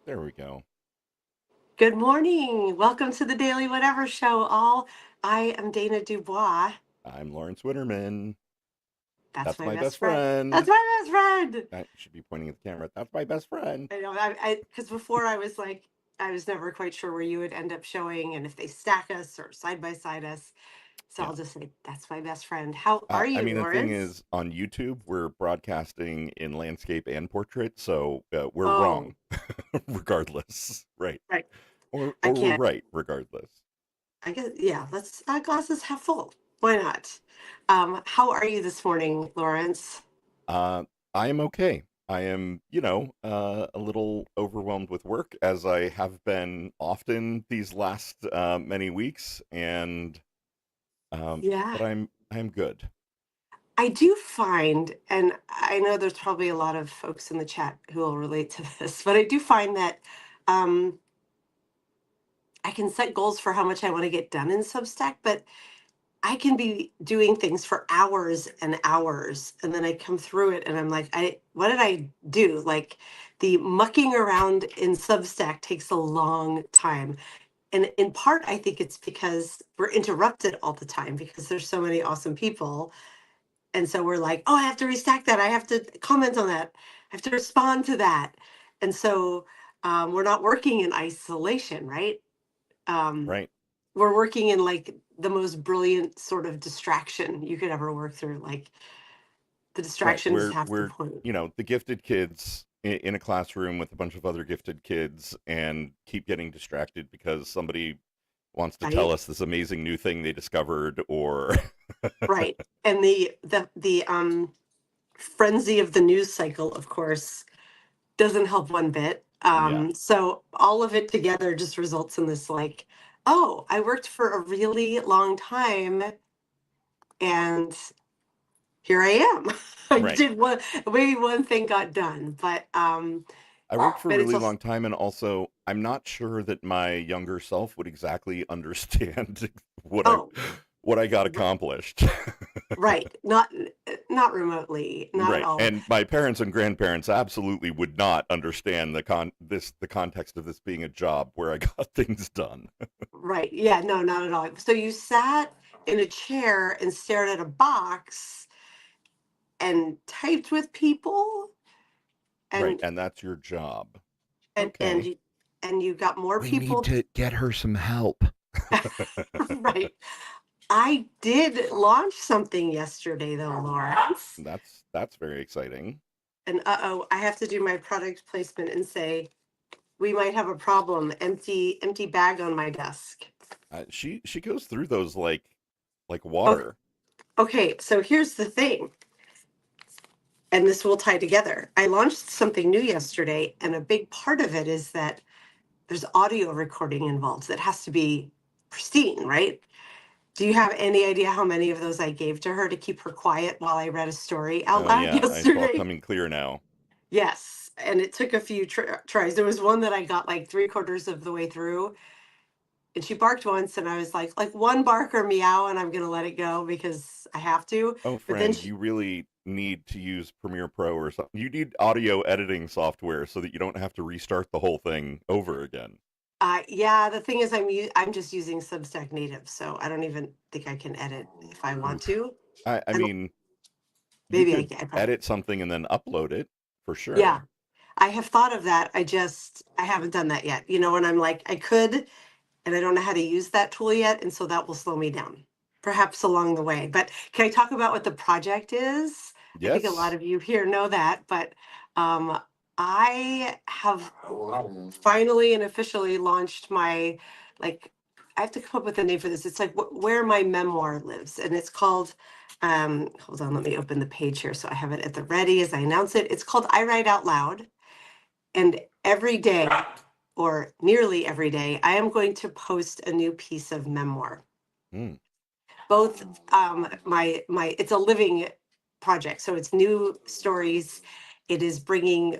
There we go. Good morning. Welcome to the Daily Whatever Show, all. I am Dana Dubois. I'm Lawrence Winterman. That's That's my my best best friend. That's friend. my best friend. I should be pointing at the camera. That's my best friend. I know, because before I was like, I was never quite sure where you would end up showing and if they stack us or side by side us. So Yeah. I'll just say, that's my best friend. How are you, The thing Lawrence? is, on YouTube, we're broadcasting in landscape and portrait, so we're wrong, Oh, regardless. Right. right. I Or we're can't, right, regardless. I guess, yeah, let's glasses half full. Why not? How are you this morning, Lawrence? Uh, I am okay. I am, a little overwhelmed with work, as I have been often these last many weeks, and Yeah. but I'm good. I do find, and I know there's probably a lot of folks in the chat who will relate to this, but I do find that um, I can set goals for how much I want to get done in Substack, but I can be doing things for hours and hours, and then I come through it and I'm like, what did I do? Like the mucking around in Substack takes a long time. And in part, I think it's because we're interrupted all the time because there's so many awesome people, and so we're like, oh, I have to restack that. I have to comment on that. I have to respond to that. And so we're not working in isolation, right? Um, Right. we're working in like the most brilliant sort of distraction you could ever work through. Like the Right. distraction is half the We're point. the gifted kids in a classroom with a bunch of other gifted kids and keep getting distracted because somebody wants to tell Right? us this amazing new thing they discovered, or Right. And the frenzy of the news cycle, of course, doesn't help one bit. yeah. So all of it together just results in this like, oh, I worked for a really long time and here I am. I Right. did one, maybe one thing got done, I worked for a but it's really also, long time, and also I'm not sure that my younger self would exactly understand what I oh, what I got accomplished. right. Not remotely, not at Right. all. And my parents and grandparents absolutely would not understand the context of this being a job where I got things done. Right. Yeah, no, not at all. So you sat in a chair and stared at a box and typed with people Right. and And that's your job. and and Okay. you and you got more We need people. to get her some help. Right. I did launch something yesterday though, Lawrence. That's very exciting. And uh-oh, I have to do my product placement and say we might have a problem. Empty bag on my desk. She goes through those like Okay, water. okay, so here's the thing, and this will tie together. I launched something new yesterday, and a big part of it is that there's audio recording involved that has to be pristine, right? Do you have any idea how many of those I gave to her to keep her quiet while I read a story out Oh loud yeah, it's all yesterday? coming clear now. Yes. And it took a few tries. There was one that I got like three-quarters of the way through, and she barked once, and I was like one bark or meow, and I'm going to let it go because I have to. Oh But then friend, she, you really need to use Premiere Pro or something. You need audio editing software so that you don't have to restart the whole thing over again. yeah, the thing is, I'm just using Substack Native, so I don't even think I can edit if I want Oof. to. I I don't. mean, you Maybe could I probably. edit something and then upload it for Yeah, sure. I have thought of that. I haven't done that yet. And I'm like, I could, and I don't know how to use that tool yet, and so that will slow me down, perhaps along the way. But can I talk about what the project is? I think a lot Yes. of you here know that, but um, I have finally and officially launched my, like, I have to come up with a name for this. It's like where my memoir lives, and it's called. Hold on, let me open the page here so I have it at the ready as I announce it. It's called I Write Out Loud, and every day, or nearly every day, I am going to post a new piece of memoir. Hmm. Both my it's a living project, so it's new stories. It is bringing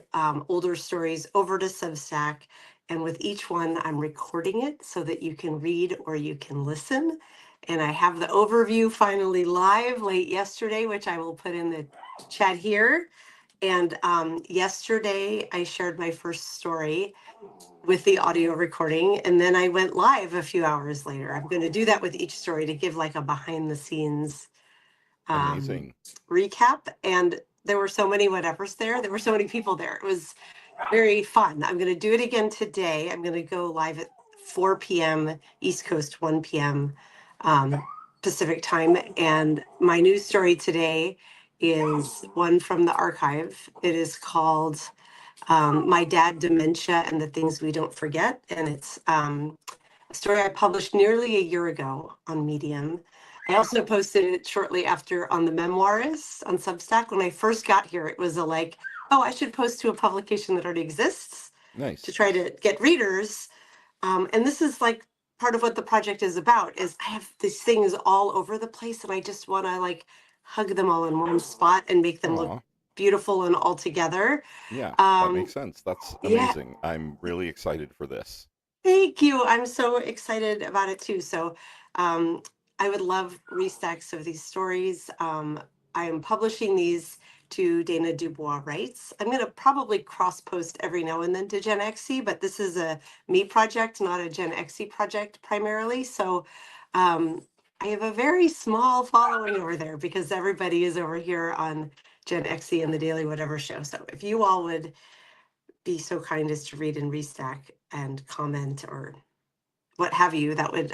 older stories over to Substack, and with each one, I'm recording it so that you can read or you can listen. And I have the overview finally live late yesterday, which I will put in the chat here. And yesterday I shared my first story with the audio recording, and then I went live a few hours later. I'm going to do that with each story to give like a behind the scenes um, Amazing. recap. And there were so many whatevers there. There were so many people there. It was very fun. I'm going to do it again today. I'm going to go live at 4 p.m. East Coast, 1 p.m. Um, Pacific time. And my news story today is one from the archive. It is called My Dad, Dementia and the Things We Don't Forget. And it's a story I published nearly a year ago on Medium. I also posted it shortly after on the Memoirist on Substack. When I first got here, it was a like, oh, I should post to a publication that already exists to Nice. try to get readers. And this is like part of what the project is about is I have these things all over the place and I just want to like hug them all in one spot and make them look Aw. beautiful and all together. Yeah, that makes Um, sense. That's yeah, amazing. I'm really excited for this. thank you. I'm so excited about it too. So, um, I would love restacks of these stories. I am publishing these to Dana Dubois Writes. I'm going to probably cross post every now and then to Gen XC, but this is a me project, not a Gen XC project primarily. So, I have a very small following over there because everybody is over here on Gen XC and the Daily Whatever show. So, if you all would be so kind as to read and restack and comment or what have you, that would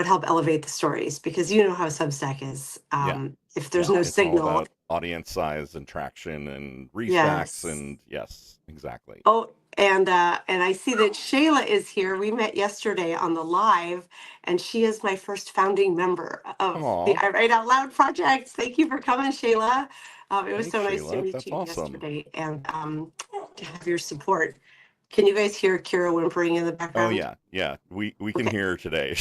help elevate the stories because you know how Substack is. Yeah. If there's Yeah, no it's all signal, about audience size and traction and restacks yes. and yes, exactly. Oh, and I see that Shayla is here. We met yesterday on the live, and she is my first founding member of the Aw, I Write Out Loud project. Thank you for coming, Shayla. It was thanks, so nice to Shayla. meet That's you awesome. yesterday and to have your support. Can you guys hear Kira whimpering in the Oh background? yeah, yeah. We can Okay. hear her today.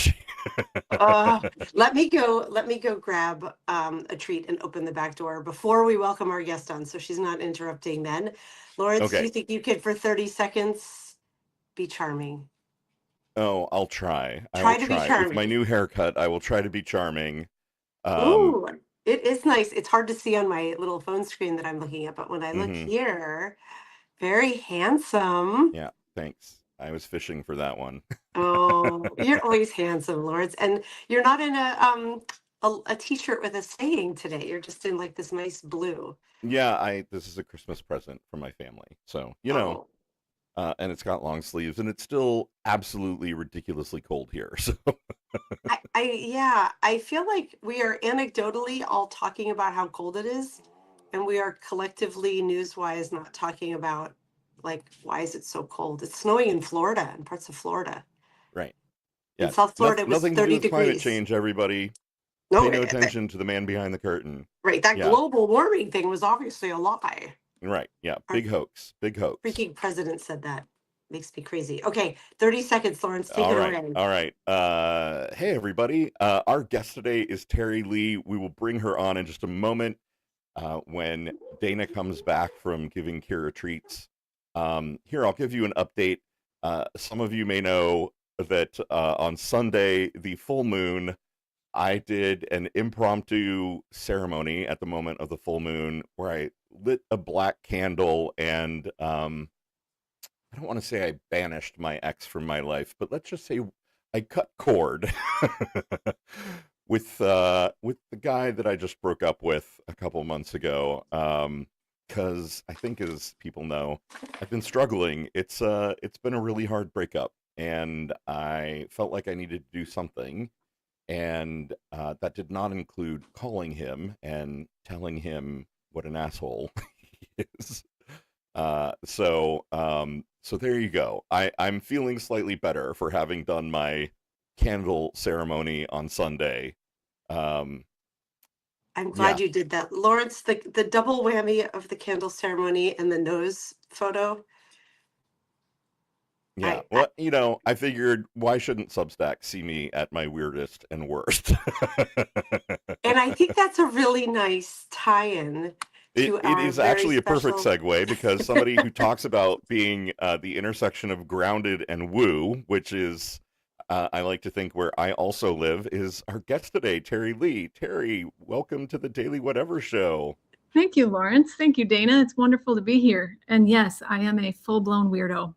Uh, let me go grab a treat and open the back door before we welcome our guest on so she's not interrupting then. Lawrence, do Okay. you think you could for 30 seconds be charming? Oh, I'll try. I will Try to be try. With my charming. new haircut, I will try to be charming. Um, Ooh, it is nice. It's hard to see on my little phone screen that I'm looking at, but when I look mhm. here, very handsome. Yeah, thanks. I was fishing for that one. Oh, you're always handsome, Lawrence. And you're not in a t-shirt with a saying today. You're just in like this nice blue. Yeah, I this is a Christmas present from my family. So, Oh, and it's got long sleeves and it's still absolutely ridiculously cold here. So, yeah, I feel like we are anecdotally all talking about how cold it is, and we are collectively news-wise not talking about like why is it so cold? It's snowing in Florida, in parts of Florida. right. In Yeah, South Florida, it was nothing to do 30 with climate degrees. change, everybody. Pay No, no attention to the man behind the curtain. right, that Yeah, global warming thing was obviously a lie. right. Yeah, Our big hoax. Big hoax. freaking president said that. Makes me crazy. Okay, 30 seconds, Lawrence, take All it right. away. All right. Hey everybody. Our guest today is Teri Leigh. We will bring her on in just a moment when Dana comes back from giving Kira treats. Here, I'll give you an update. Some of you may know that on Sunday, the full moon, I did an impromptu ceremony at the moment of the full moon where I lit a black candle and I don't want to say I banished my ex from my life, but let's just say I cut cord with the guy that I just broke up with a couple months ago. Because I think, as people know, I've been struggling. It's been a really hard breakup, and I felt like I needed to do something, and that did not include calling him and telling him what an asshole he is. So there you go. I'm feeling slightly better for having done my candle ceremony on Sunday. Um, I'm yeah, glad you did that. Lawrence, the double whammy of the candle ceremony and the nose photo. yeah. I Well, I figured why shouldn't Substack see me at my weirdest and worst? and I think that's a really nice tie-in it to it our is very actually a perfect special. segue because somebody who talks about being the intersection of grounded and woo, which is I like to think where I also live, is our guest today, Teri Leigh. Teri, welcome to the Daily Whatever Show. Thank you, Lawrence. Thank you, Dana. It's wonderful to be here. And yes, I am a full-blown weirdo.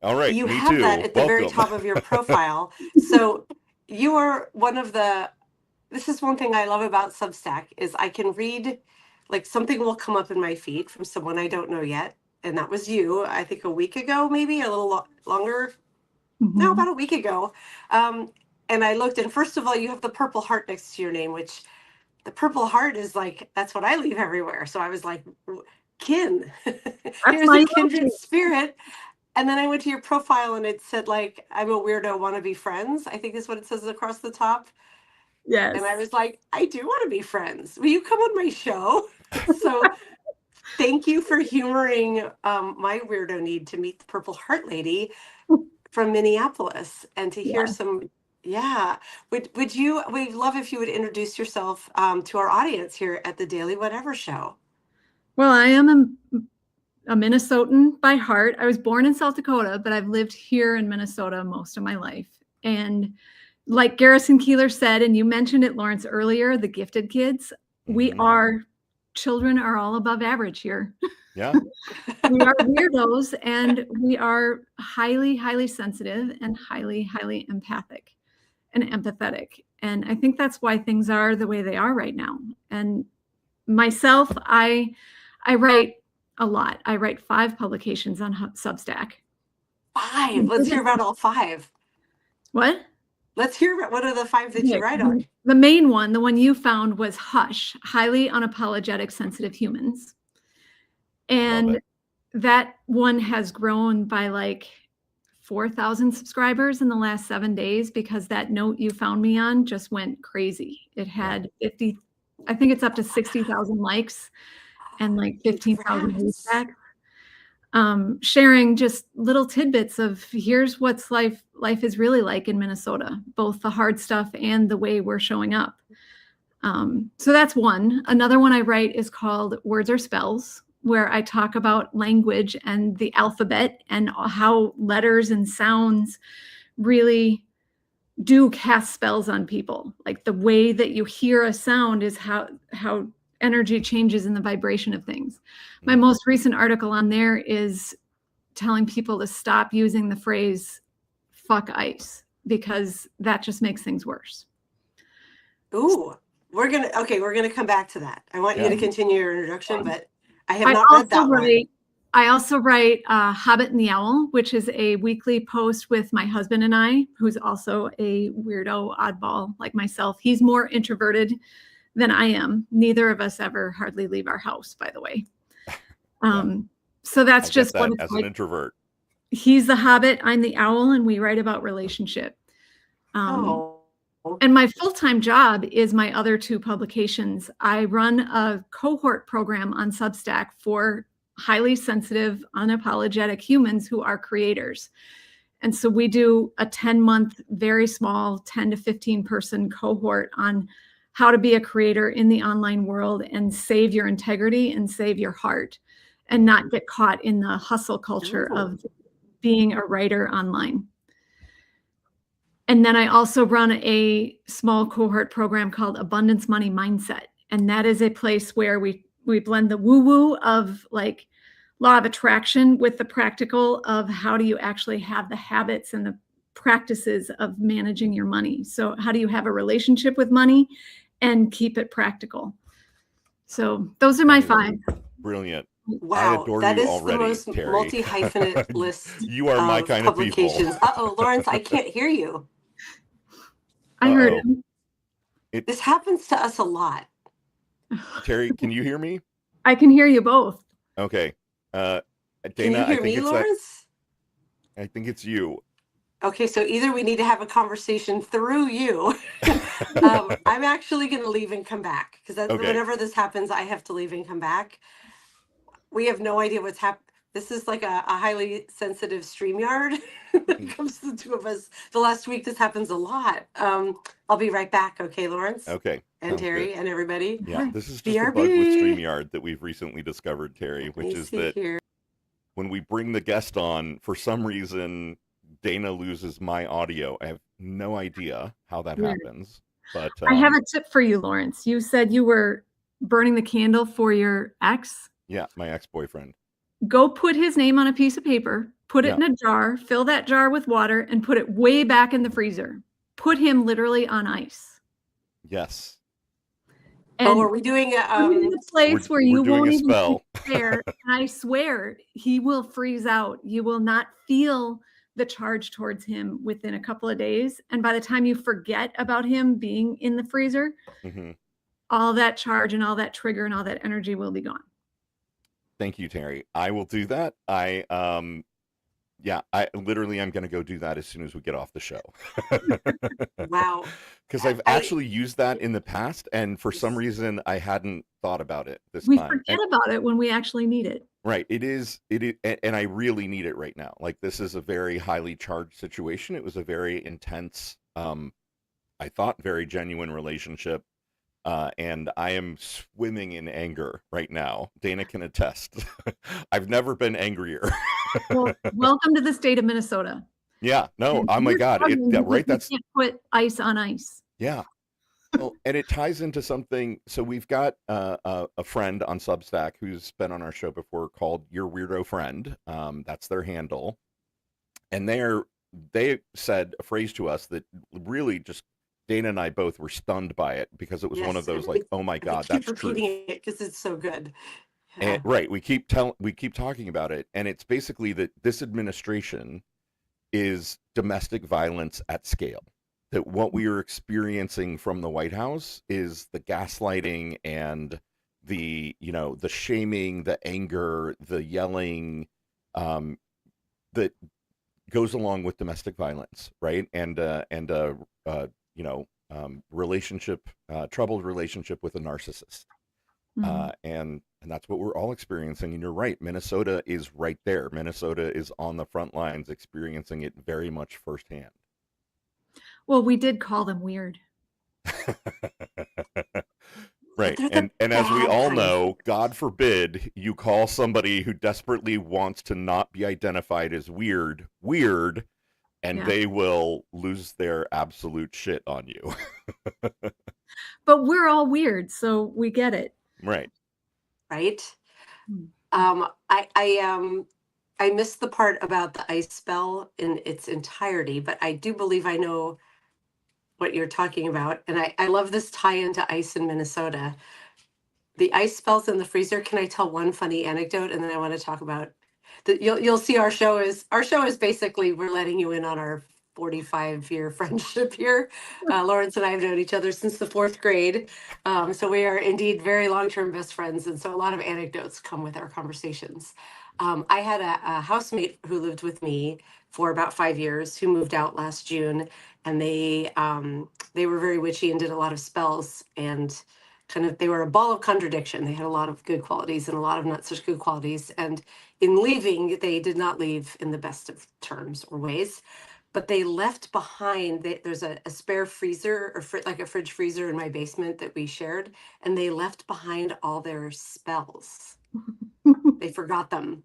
All right, You me have that too. at the very Welcome. top of your profile. So you are one of the, this is one thing I love about Substack is I can read, like something will come up in my feed from someone I don't know yet. And that was you, I think a week ago, maybe a little longer. No, about a week ago. And I looked, and first of all, you have the purple heart next to your name, which the purple heart is like, that's what I leave everywhere. So I was like, kin. That's Here's my a kindred emoji. spirit. And then I went to your profile and it said like, I'm a weirdo, want to be friends. I think is what it says across the top. Yes. And I was like, I do want to be friends. Will you come on my show? So thank you for humoring my weirdo need to meet the Purple Heart Lady from Minneapolis and to hear some. Yeah. Would you, we'd love if you would introduce yourself to our audience here at the Daily Whatever Show. Well, I am a Minnesotan by heart. I was born in South Dakota, but I've lived here in Minnesota most of my life. And like Garrison Keillor said, and you mentioned it, Lawrence, earlier, the gifted kids, children are all above average here. Yeah. We are weirdos and we are highly, highly sensitive and highly, highly empathic and empathetic. And I think that's why things are the way they are right now. And myself, I write a lot. I write 5 publications on Substack. 5. Let's hear about all 5. What? Let's hear about what are the 5 that you write on. The main one, the one you found, was Hush, Highly Unapologetic Sensitive Humans. And that one has grown by like 4,000 subscribers in the last 7 days because that note you found me on just went crazy. It had 50, I think it's up to 60,000 likes and like 15,000 retweets. Sharing just little tidbits of here's what's life is really like in Minnesota, both the hard stuff and the way we're showing up. So that's one. Another one I write is called Words or Spells, where I talk about language and the alphabet and how letters and sounds really do cast spells on people. Like the way that you hear a sound is how energy changes in the vibration of things. My most recent article on there is telling people to stop using the phrase fuck ice because that just makes things worse. Ooh, we're gonna come back to that. I want you to continue your introduction, but I have not read that one. I also write Hobbit and the Owl, which is a weekly post with my husband and I, who's also a weirdo oddball like myself. He's more introverted than I am. Neither of us ever hardly leave our house, by the way. So that's just what it's as like. An introvert. He's the Hobbit, I'm the Owl, and we write about relationship. And my full-time job is my other 2 publications. I run a cohort program on Substack for highly sensitive, unapologetic humans who are creators. And so we do a 10-month, very small, 10 to 15 person cohort on how to be a creator in the online world and save your integrity and save your heart and not get caught in the hustle culture of being a writer online. And then I also run a small cohort program called Abundance Money Mindset. And that is a place where we blend the woo-woo of like law of attraction with the practical of how do you actually have the habits and the practices of managing your money. So how do you have a relationship with money and keep it practical? So those are my 5. Brilliant. Wow, that is already, the most Teri. multi-hyphenate list. You are my kind of people. Uh-oh, Lawrence, I can't hear you. I heard him. This happens to us a lot. Teri, can you hear me? I can hear you both. Okay. Dana, can you hear me, Lawrence? I think it's you. Okay, so either we need to have a conversation through you. I'm actually going to leave and come back because whenever this happens, I have to leave and come back. We have no idea what's happening. This is like a highly sensitive StreamYard when it comes to the 2 of us. The last week, this happens a lot. I'll be right back. Okay, Lawrence? Okay. And Teri and everybody. Yeah, this is just a bug with StreamYard that we've recently discovered, Teri, which is that when we bring the guest on, for some reason, Dana loses my audio. I have no idea how that happens. But I have a tip for you, Lawrence. You said you were burning the candle for your ex. Yeah, my ex-boyfriend. Go put his name on a piece of paper, put it in a jar, fill that jar with water, and put it way back in the freezer. Put him literally on ice. Yes. And are we doing in a place where you doing won't a even spell. there? And I swear he will freeze out. You will not feel the charge towards him within a couple of days. And by the time you forget about him being in the freezer, all that charge and all that trigger and all that energy will be gone. Thank you, Teri. I will do that. I literally I'm going to go do that as soon as we get off the show. Wow. Because I've actually used that in the past, and for some reason I hadn't thought about it this We time. forget about it when we actually need it. Right. It is, and I really need it right now. Like, this is a very highly charged situation. It was a very intense, I thought very genuine relationship. And I am swimming in anger right now. Dana can attest. I've never been angrier. Well, welcome to the state of Minnesota. Yeah. No. Oh my God. That's can't put ice on ice. Yeah. Well, and it ties into something. So we've got a friend on Substack who's been on our show before called Your Weirdo Friend. That's their handle. And they said a phrase to us that really just Dana and I both were stunned by it, because it was one of those like, oh my God, that's true. Repeating it because it's so good. Yeah. And, right. We keep talking about it. And it's basically that this administration is domestic violence at scale. That what we are experiencing from the White House is the gaslighting and the shaming, the anger, the yelling, that goes along with domestic violence, right? And troubled relationship with a narcissist. And that's what we're all experiencing. And you're right, Minnesota is right there. Minnesota is on the front lines, experiencing it very much firsthand. Well, we did call them weird. Right. And as we all know, God forbid you call somebody who desperately wants to not be identified as weird, and they will lose their absolute shit on you. But we're all weird, so we get it. Right. Right. I missed the part about the ice spell in its entirety, but I do believe I know what you're talking about. And I love this tie into ice in Minnesota. The ice spells in the freezer. Can I tell one funny anecdote? And then I want to talk about that. You'll see our show is basically, we're letting you in on our 45-year friendship here. Lawrence and I have known each other since the 4th grade. So we are indeed very long-term best friends. And so a lot of anecdotes come with our conversations. I had a housemate who lived with me for about 5 years, who moved out last June, and they were very witchy and did a lot of spells, and they were a ball of contradiction. They had a lot of good qualities and a lot of not such good qualities. And in leaving, they did not leave in the best of terms or ways, but they left behind, there's a spare freezer, or like a fridge freezer in my basement that we shared, and they left behind all their spells. They forgot them,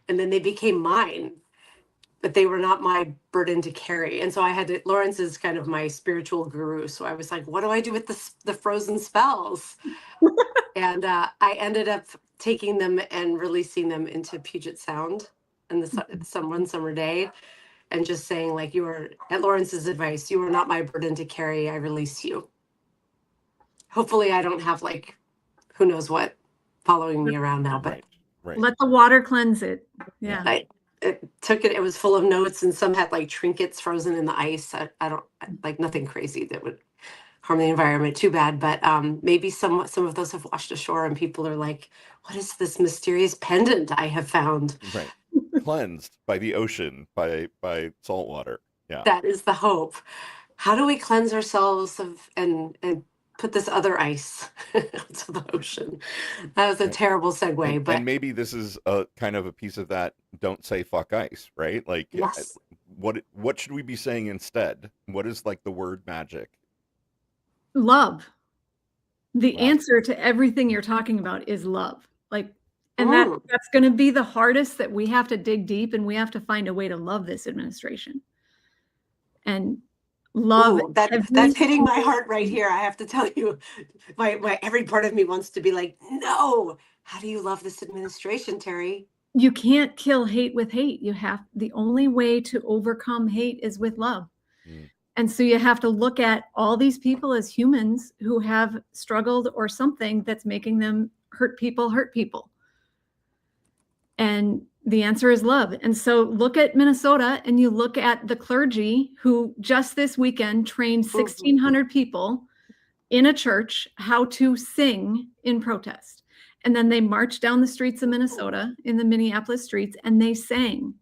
and then they became mine, but they were not my burden to carry. And so Lawrence is kind of my spiritual guru. So I was like, what do I do with the frozen spells? And I ended up taking them and releasing them into Puget Sound and one summer day, and just saying, like, you are, at Lawrence's advice, you are not my burden to carry. I release you. Hopefully I don't have, like, who knows what following me around now, but right. Let the water cleanse it. Yeah. It was full of notes, and some had like trinkets frozen in the ice. I don't like, nothing crazy that would harm the environment. Too bad. But maybe some of those have washed ashore, and people are like, what is this mysterious pendant I have found? Right. Cleansed by the ocean, by salt water. Yeah. That is the hope. How do we cleanse ourselves and put this other ice to the ocean? That was a terrible segue, but maybe this is a kind of a piece of that. Don't say fuck ice, right? Like, yes. What should we be saying instead? What is, like, the word magic? Love. The answer to everything you're talking about is love. Like, and that's going to be the hardest, that we have to dig deep, and we have to find a way to love this administration. And Love Ooh, that's hitting my heart right here. I have to tell you, my every part of me wants to be like, no. How do you love this administration, Teri? You can't kill hate with hate. The only way to overcome hate is with love. Mm. And so you have to look at all these people as humans who have struggled or something that's making them hurt people. And the answer is love. And so look at Minnesota and you look at the clergy who just this weekend trained 1,600 people in a church how to sing in protest. And then they marched down the streets of Minnesota in the Minneapolis streets and they sang.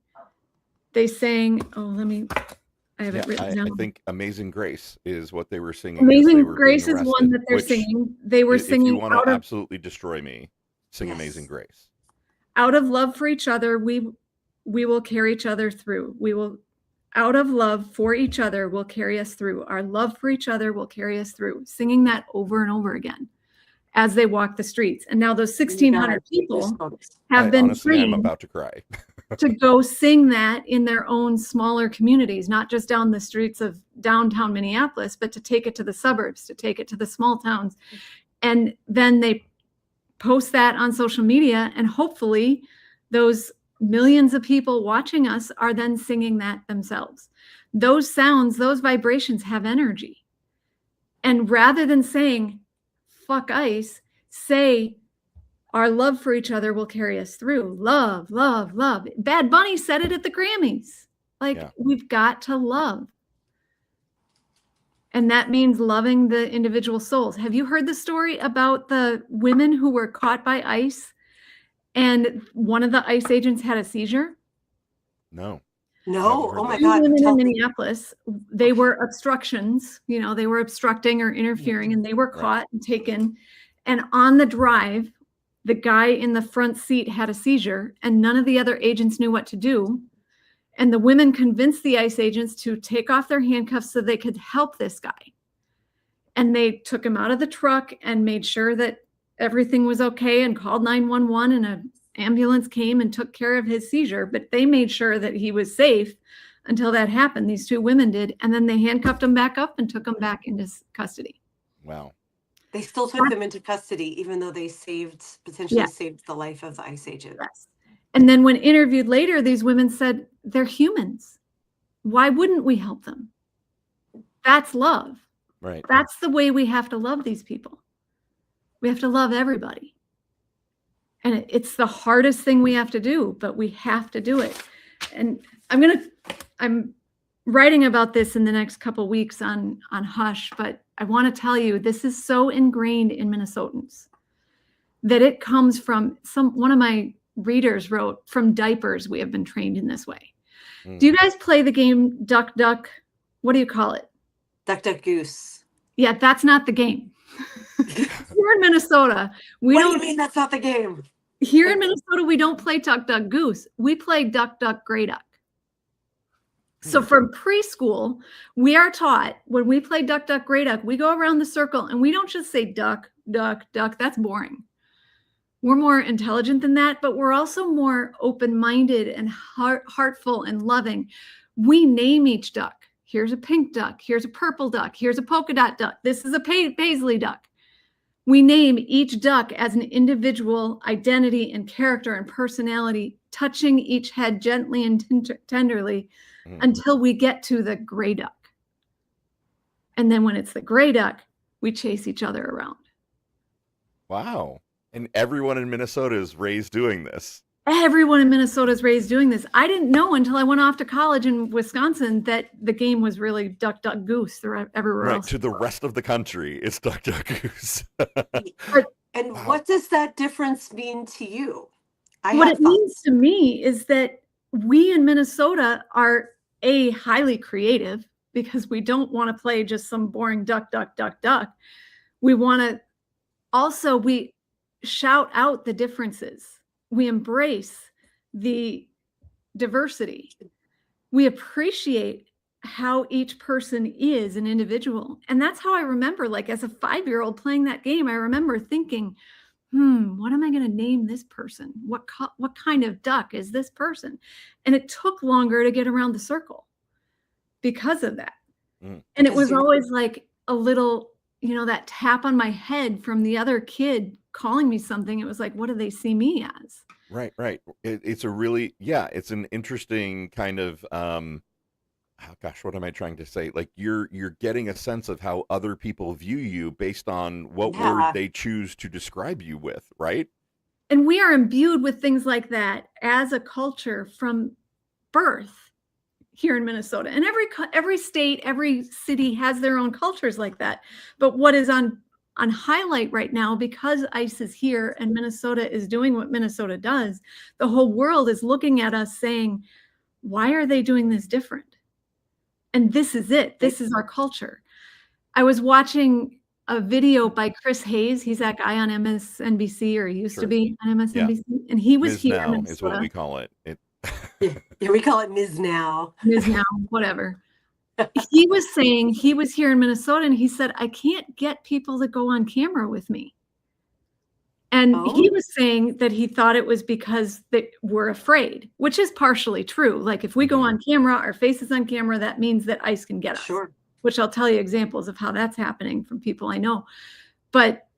I have it written down. I think Amazing Grace is what they were singing. Amazing Grace is one that they're singing. They were singing. If you want to absolutely destroy me, sing Amazing Grace. Out of love for each other, we will carry each other through. Out of love for each other will carry us through. Our love for each other will carry us through. Singing that over and over again as they walk the streets. And now those 1,600 people have been trained. I'm about to cry. To go sing that in their own smaller communities, not just down the streets of downtown Minneapolis, but to take it to the suburbs, to take it to the small towns. And then they post that on social media, and hopefully those millions of people watching us are then singing that themselves. Those sounds, those vibrations have energy. And rather than saying, fuck ICE, say, our love for each other will carry us through. Love, love, love. Bad Bunny said it at the Grammys. We've got to love. And that means loving the individual souls. Have you heard the story about the women who were caught by ICE and one of the ICE agents had a seizure? No. Oh my God. Women in Minneapolis, they were obstructions, they were obstructing or interfering, and they were caught and taken. And on the drive, the guy in the front seat had a seizure and none of the other agents knew what to do. And the women convinced the ICE agents to take off their handcuffs so they could help this guy. And they took him out of the truck and made sure that everything was okay and called 911, and an ambulance came and took care of his seizure. But they made sure that he was safe until that happened. These two women did. And then they handcuffed him back up and took him back into custody. Wow. They still took them into custody, even though they potentially saved the life of the ICE agent. Yes. And then when interviewed later, these women said, they're humans. Why wouldn't we help them? That's love. Right. That's the way we have to love these people. We have to love everybody. And it's the hardest thing we have to do, but we have to do it. And I'm writing about this in the next couple of weeks on Hush, but I want to tell you, this is so ingrained in Minnesotans that it comes from one of my readers wrote, from diapers, we have been trained in this way. Do you guys play the game Duck, Duck? What do you call it? Duck, Duck, Goose. Yeah, that's not the game. Here in Minnesota, What do you mean that's not the game? Here in Minnesota, we don't play Duck, Duck, Goose. We play Duck, Duck, Gray Duck. So from preschool, we are taught when we play Duck, Duck, Gray Duck, we go around the circle and we don't just say duck, duck, duck. That's boring. We're more intelligent than that, but we're also more open-minded and heartful and loving. We name each duck. Here's a pink duck. Here's a purple duck. Here's a polka dot duck. This is a paisley duck. We name each duck as an individual identity and character and personality, touching each head gently and tenderly until we get to the gray duck. And then when it's the gray duck, we chase each other around. Wow. And everyone in Minnesota is raised doing this. Everyone in Minnesota is raised doing this. I didn't know until I went off to college in Wisconsin that the game was really Duck, Duck, Goose everywhere else. To the rest of the country, it's Duck, Duck, Goose. And what does that difference mean to you? What it means to me is that we in Minnesota are highly creative, because we don't want to play just some boring duck, duck, duck, duck. We want to also, we shout out the differences. We embrace the diversity. We appreciate how each person is an individual. And that's how I remember, like as a 5-year-old playing that game, I remember thinking, what am I going to name this person? What kind of duck is this person? And it took longer to get around the circle because of that. And it Because was you're always like a little, you know, that tap on my head from the other kid calling me something. It was like, what do they see me as? Right, right. It's a really, yeah, it's an interesting kind of oh gosh, what am I trying to say? Like you're getting a sense of how other people view you based on what word yeah, they choose to describe you with, right? And we are imbued with things like that as a culture from birth here in Minnesota. And every state, every city has their own cultures like that. But what is on highlight right now, because ICE is here and Minnesota is doing what Minnesota does, the whole world is looking at us saying, why are they doing this different? And this is it. This is our culture. I was watching a video by Chris Hayes. He's that guy on MSNBC, or he used to Sure. be on Yeah. MSNBC, and he was Ms. here in Now is what Minnesota. we call it. yeah, we call it Ms. Now. Is now, whatever. He was saying he was here in Minnesota, and he said, I can't get people to go on camera with me. And he Oh, was saying that he thought it was because they were afraid, which is partially true. Like if we go Mhm. on camera, our face is on camera, that means that ICE can get us, sure. which I'll tell you examples of how that's happening from people I know. But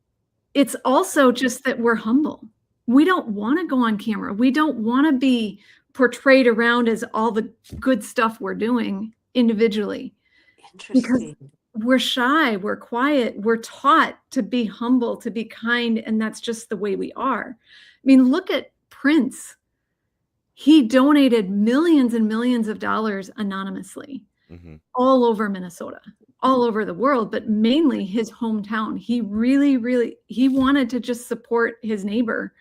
it's also just that we're humble. We don't want to go on camera. We don't want to be portrayed around as all the good stuff we're doing individually, because Interesting. we're shy, we're quiet, we're taught to be humble, to be kind, and that's just the way we are. I mean, look at Prince. He donated millions and millions of dollars anonymously Mhm. all over Minnesota, all over the world, but mainly his hometown. He really, he wanted to just support his neighbor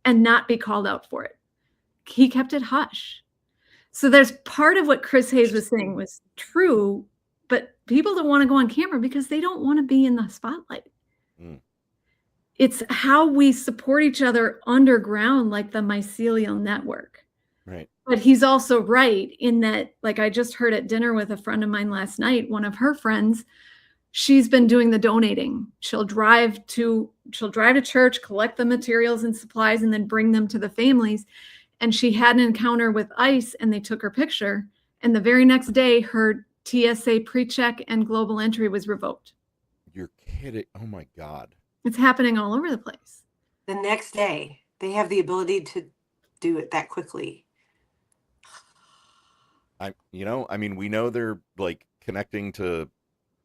and not be called out for it. He kept it hush. So there's part of what Chris Hayes was saying was true, but people don't want to go on camera because they don't want to be in the spotlight. Mm. It's how we support each other underground, like the mycelial network. Right. But he's also right in that, like I just heard at dinner with a friend of mine last night, one of her friends, she's been doing the donating. She'll drive to church, collect the materials and supplies, and then bring them to the families. And she had an encounter with ICE, and they took her picture. And the very next day, her TSA pre-check and global entry was revoked. You're kidding. Oh my God. It's happening all over the place. The next day, they have the ability to do it that quickly. I mean, we know they're like connecting to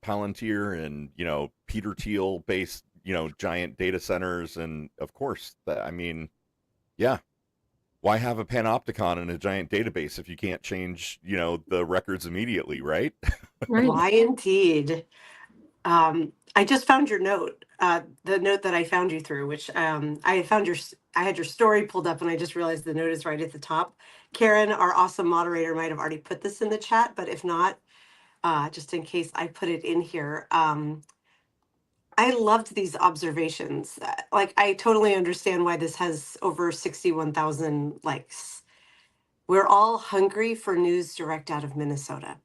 Palantir and, Peter Thiel based, giant data centers. And of course, I mean, yeah, why have a panopticon in a giant database if you can't change, the records immediately, right? Right. Why indeed? I just found your note, the note that I found you through, which I had your story pulled up, and I just realized the note is right at the top. Karen, our awesome moderator, might have already put this in the chat, but if not, just in case I put it in here. I loved these observations. Like, I totally understand why this has over 61,000 likes. We're all hungry for news direct out of Minnesota.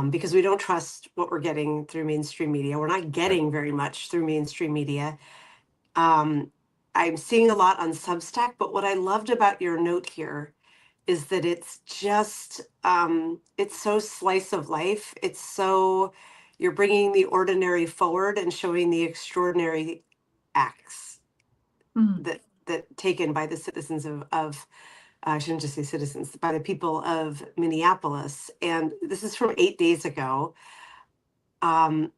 Because we don't trust what we're getting through mainstream media. We're not Right. getting very much through mainstream media. Um, I'm seeing a lot on Substack, but what I loved about your note here is that it's just, it's so slice of life. It's so, you're bringing the ordinary forward and showing the extraordinary acts Mm. that taken by the citizens of I shouldn't just say citizens, by the people of Minneapolis. And this is from 8 days ago. Um,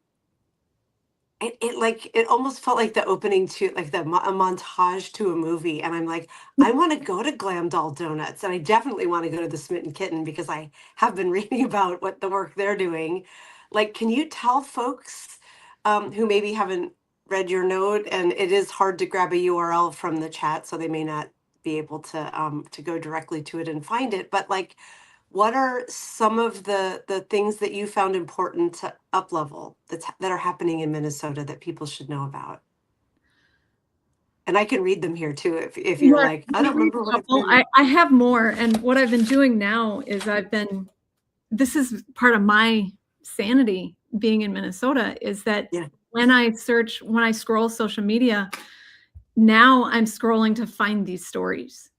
it almost felt like the opening to like a montage to a movie. And I'm like, I want to go to Glam Doll Donuts, and I definitely want to go to the Smitten Kitten because I have been reading about what the work they're doing. Like, can you tell folks who maybe haven't read your note, and it is hard to grab a URL from the chat, so they may not be able to go directly to it and find it, but like, what are some of the things that you found important to up level that are happening in Minnesota that people should know about? And I can read them here too if you're Yeah, like, I we don't read remember a what I couple. put in. I have more, and what I've been doing now is this is part of my sanity being in Minnesota, is that Yeah. when I scroll social media, now I'm scrolling to find these stories.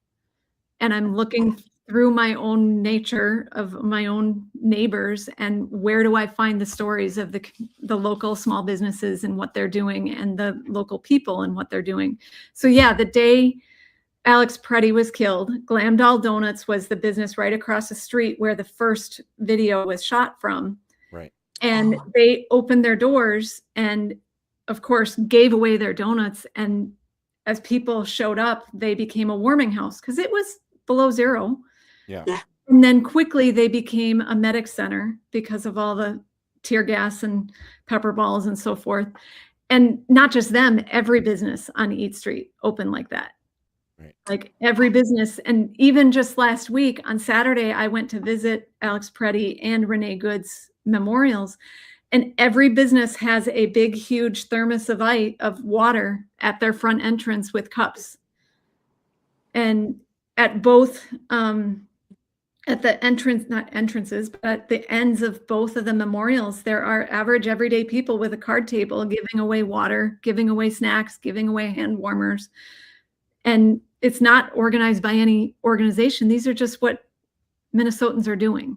And I'm looking through my own nature of my own neighbors, and where do I find the stories of the local small businesses and what they're doing, and the local people and what they're doing. So yeah, the day Alex Preddy was killed, Glam Doll Donuts was the business right across the street where the first video was shot from. Right. And they opened their doors and, of course, gave away their donuts. And as people showed up, they became a warming house because it was below zero. Yeah. And then quickly they became a medic center because of all the tear gas and pepper balls and so forth. And not just them, every business on Eat Street opened like that. Right. Like every business. And even just last week on Saturday, I went to visit Alex Preddy and Renee Good's memorials. And every business has a big, huge thermos of water at their front entrance with cups. And at both, at the entrance, not entrances, but at the ends of both of the memorials, there are average everyday people with a card table giving away water, giving away snacks, giving away hand warmers. And it's not organized by any organization. These are just what Minnesotans are doing.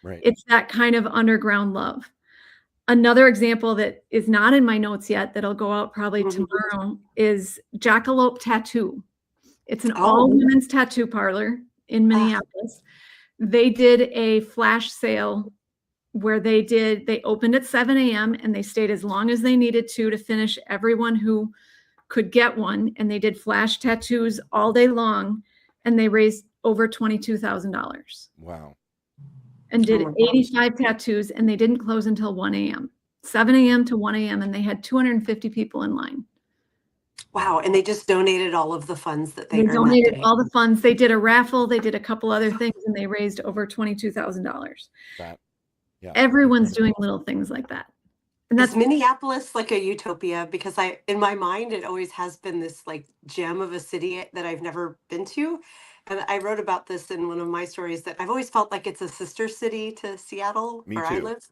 Right. It's that kind of underground love. Another example that is not in my notes yet, that'll go out probably tomorrow, is Jackalope Tattoo. It's an all-women's tattoo parlor in Minneapolis. They did a flash sale where they opened at 7 a.m. and they stayed as long as they needed to finish everyone who could get one. And they did flash tattoos all day long, and they raised over $22,000. Wow. And did 85 tattoos, and they didn't close until 1 a.m. 7 a.m. to 1 a.m. and they had 250 people in line. Wow. And they just donated all of the funds that they earned donated that day. all the funds. They did a raffle. They did a couple other things, and they raised over $22,000. Yeah. Everyone's doing little things like that. And that's Is Minneapolis like a utopia? Because in my mind, it always has been this like gem of a city that I've never been to. And I wrote about this in one of my stories, that I've always felt like it's a sister city to Seattle, Me where I too. live.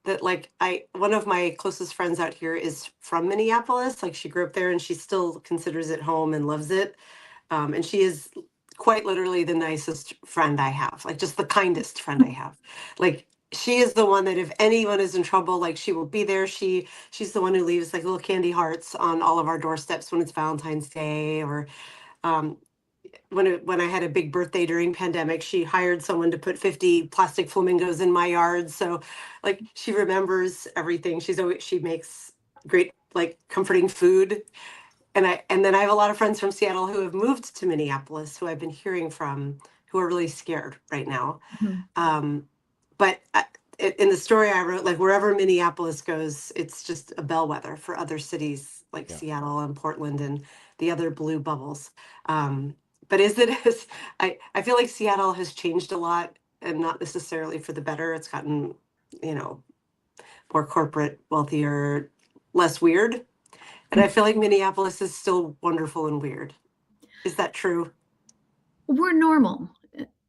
That like one of my closest friends out here is from Minneapolis. Like she grew up there and she still considers it home and loves it. And she is quite literally the nicest friend I have, like just the kindest friend I have. Like she is the one that if anyone is in trouble, like she will be there. She's the one who leaves like little candy hearts on all of our doorsteps when it's Valentine's Day, or when I had a big birthday during pandemic, she hired someone to put 50 plastic flamingos in my yard. So like she remembers everything. She makes great like comforting food. And then I have a lot of friends from Seattle who have moved to Minneapolis, who I've been hearing from, who are really scared right now. But in the story I wrote, like wherever Minneapolis goes, it's just a bellwether for other cities like Seattle and Portland and the other blue bubbles. But I feel like Seattle has changed a lot, and not necessarily for the better. It's gotten, more corporate, wealthier, less weird. And I feel like Minneapolis is still wonderful and weird. Is that true? We're normal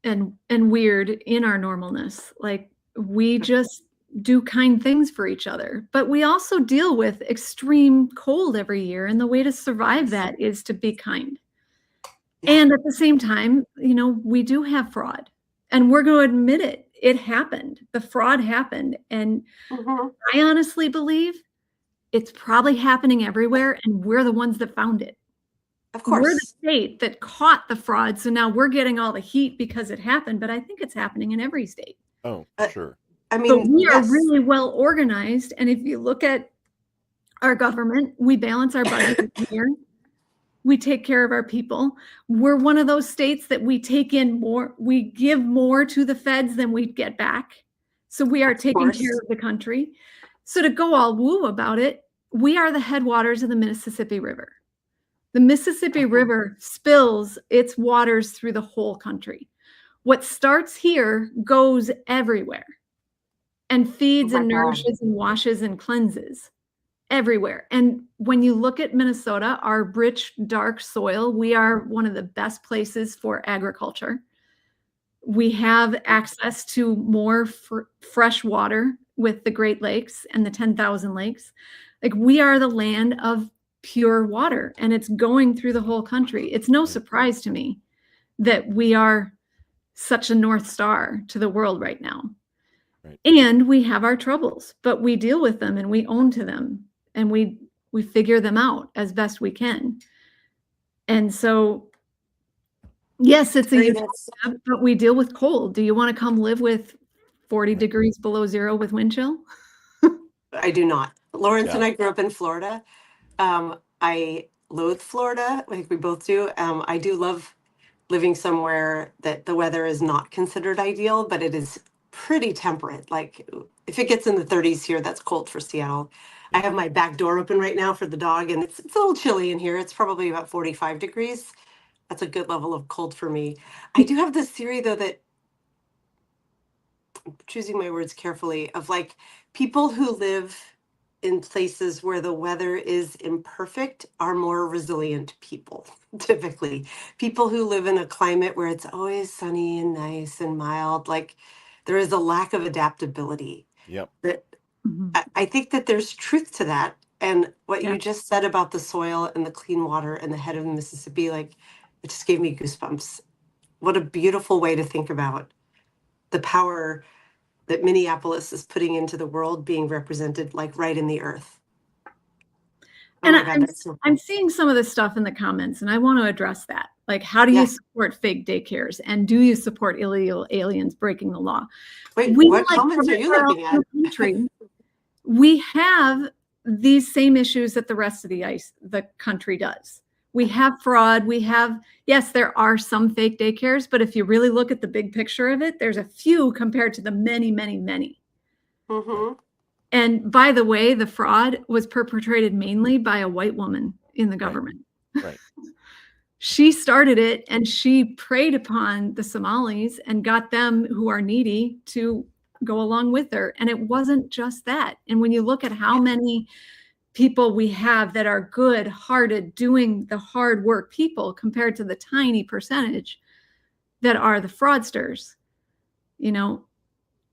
and weird in our normalness. Like we just do kind things for each other, but we also deal with extreme cold every year. And the way to survive that is to be kind. And at the same time, we do have fraud, and we're going to admit it. It happened. The fraud happened. And I honestly believe it's probably happening everywhere, and we're the ones that found it. Of course. We're the state that caught the fraud, so now we're getting all the heat because it happened, but I think it's happening in every state. Oh, sure. I mean, but we are really well organized, and if you look at our government, we balance our budget here. We take care of our people. We're one of those states that we take in more, we give more to the feds than we get back. So we are taking care of the country. So to go all woo about it, we are the headwaters of the Mississippi River. The Mississippi River spills its waters through the whole country. What starts here goes everywhere and feeds and nourishes and washes and cleanses everywhere. And when you look at Minnesota, our rich, dark soil, we are one of the best places for agriculture. We have access to more fresh water with the Great Lakes and the 10,000 lakes. Like we are the land of pure water, and it's going through the whole country. It's no surprise to me that we are such a North Star to the world right now. Right. And we have our troubles, but we deal with them and we own to them and we figure them out as best we can. And so, yes, it's a utopia, but we deal with cold. Do you want to come live with 40 degrees below zero with wind chill? I do not. Lawrence and I grew up in Florida. I loathe Florida, like we both do. I do love living somewhere that the weather is not considered ideal, but it is pretty temperate. Like if it gets in the 30s here, that's cold for Seattle. I have my back door open right now for the dog, and it's a little chilly in here. It's probably about 45 degrees. That's a good level of cold for me. I do have this theory, though, that I'm choosing my words carefully, of like people who live in places where the weather is imperfect are more resilient people. Typically, people who live in a climate where it's always sunny and nice and mild, like there is a lack of adaptability. Yep. That I think that there's truth to that. And what you just said about the soil and the clean water and the head of the Mississippi, like it just gave me goosebumps. What a beautiful way to think about the power that Minneapolis is putting into the world being represented like right in the earth. Oh and my God, that's so cool. I'm seeing some of this stuff in the comments, and I want to address that. Like, how do you support fake daycares? And do you support illegal aliens breaking the law? Wait, what comments are you looking at? Country, we have these same issues that the rest of the country does. We have fraud. We have, yes, there are some fake daycares, but if you really look at the big picture of it, there's a few compared to the many, many, many. Mm-hmm. And by the way, the fraud was perpetrated mainly by a white woman in the government. Right. She started it, and she preyed upon the Somalis and got them who are needy to go along with her. And it wasn't just that. And when you look at how many people we have that are good-hearted, doing the hard work people compared to the tiny percentage that are the fraudsters, you know,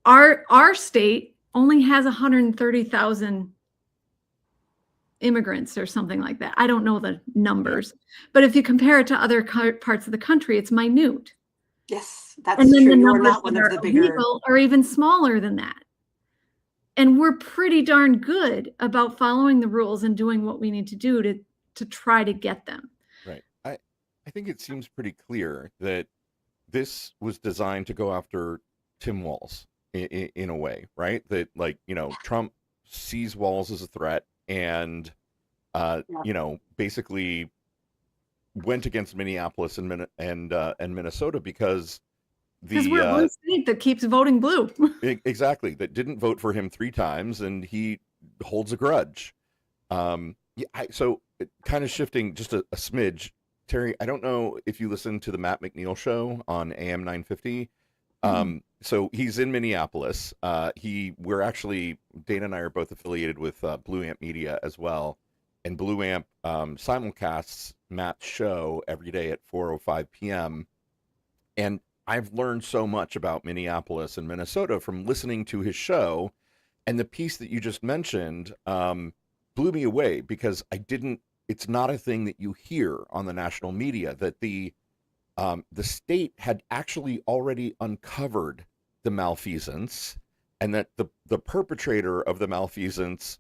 our state only has 130,000 immigrants or something like that. I don't know the numbers, but if you compare it to other parts of the country, it's minute. Yes, that's true. You're not one of the bigger, or even smaller than that. And we're pretty darn good about following the rules and doing what we need to do to try to get them. Right. I think it seems pretty clear that this was designed to go after Tim Walz in a way, right? That, like, you know, Trump sees Walz as a threat and, you know, basically went against Minneapolis and Minnesota because we're one state that keeps voting blue. Exactly, that didn't vote for him 3 times, and he holds a grudge. So kind of shifting just a smidge, Teri, I don't know if you listen to the Matt McNeil show on AM 950. So he's in Minneapolis. We're actually, Dana and I are both affiliated with Blue Amp Media as well, and Blue Amp simulcasts Matt's show every day at 4:05 p.m. And I've learned so much about Minneapolis and Minnesota from listening to his show, and the piece that you just mentioned blew me away because it's not a thing that you hear on the national media, that the state had actually already uncovered the malfeasance, and that the perpetrator of the malfeasance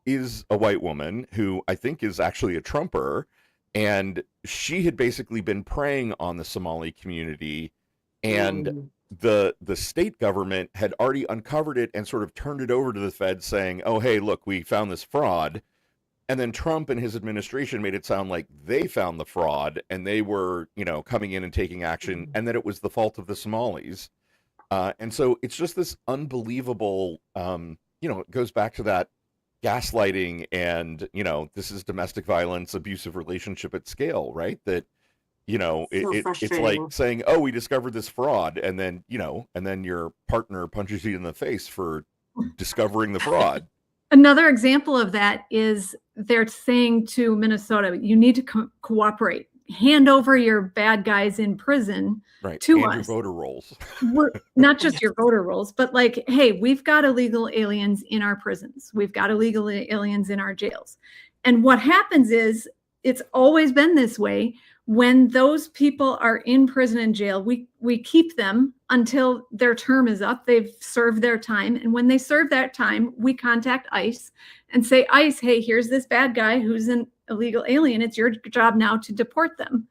is a white woman who I think is actually a Trumper, and she had basically been preying on the Somali community, and the state government had already uncovered it and sort of turned it over to the feds saying, oh, hey, look, we found this fraud. And then Trump and his administration made it sound like they found the fraud and they were, you know, coming in and taking action, and that it was the fault of the Somalis. And so it's just this unbelievable, you know, it goes back to that gaslighting and, you know, this is domestic violence, abusive relationship at scale, right? That, you know, it's like saying, oh, we discovered this fraud. And then, you know, and then your partner punches you in the face for discovering the fraud. Another example of that is they're saying to Minnesota, you need to cooperate. Hand over your bad guys in prison to us. Your voter rolls. Not just your voter rolls, but like, hey, we've got illegal aliens in our prisons. We've got illegal aliens in our jails. And what happens is it's always been this way. When those people are in prison and jail, we keep them until their term is up. They've served their time. And when they serve that time, we contact ICE and say, ICE, hey, here's this bad guy who's an illegal alien. It's your job now to deport them.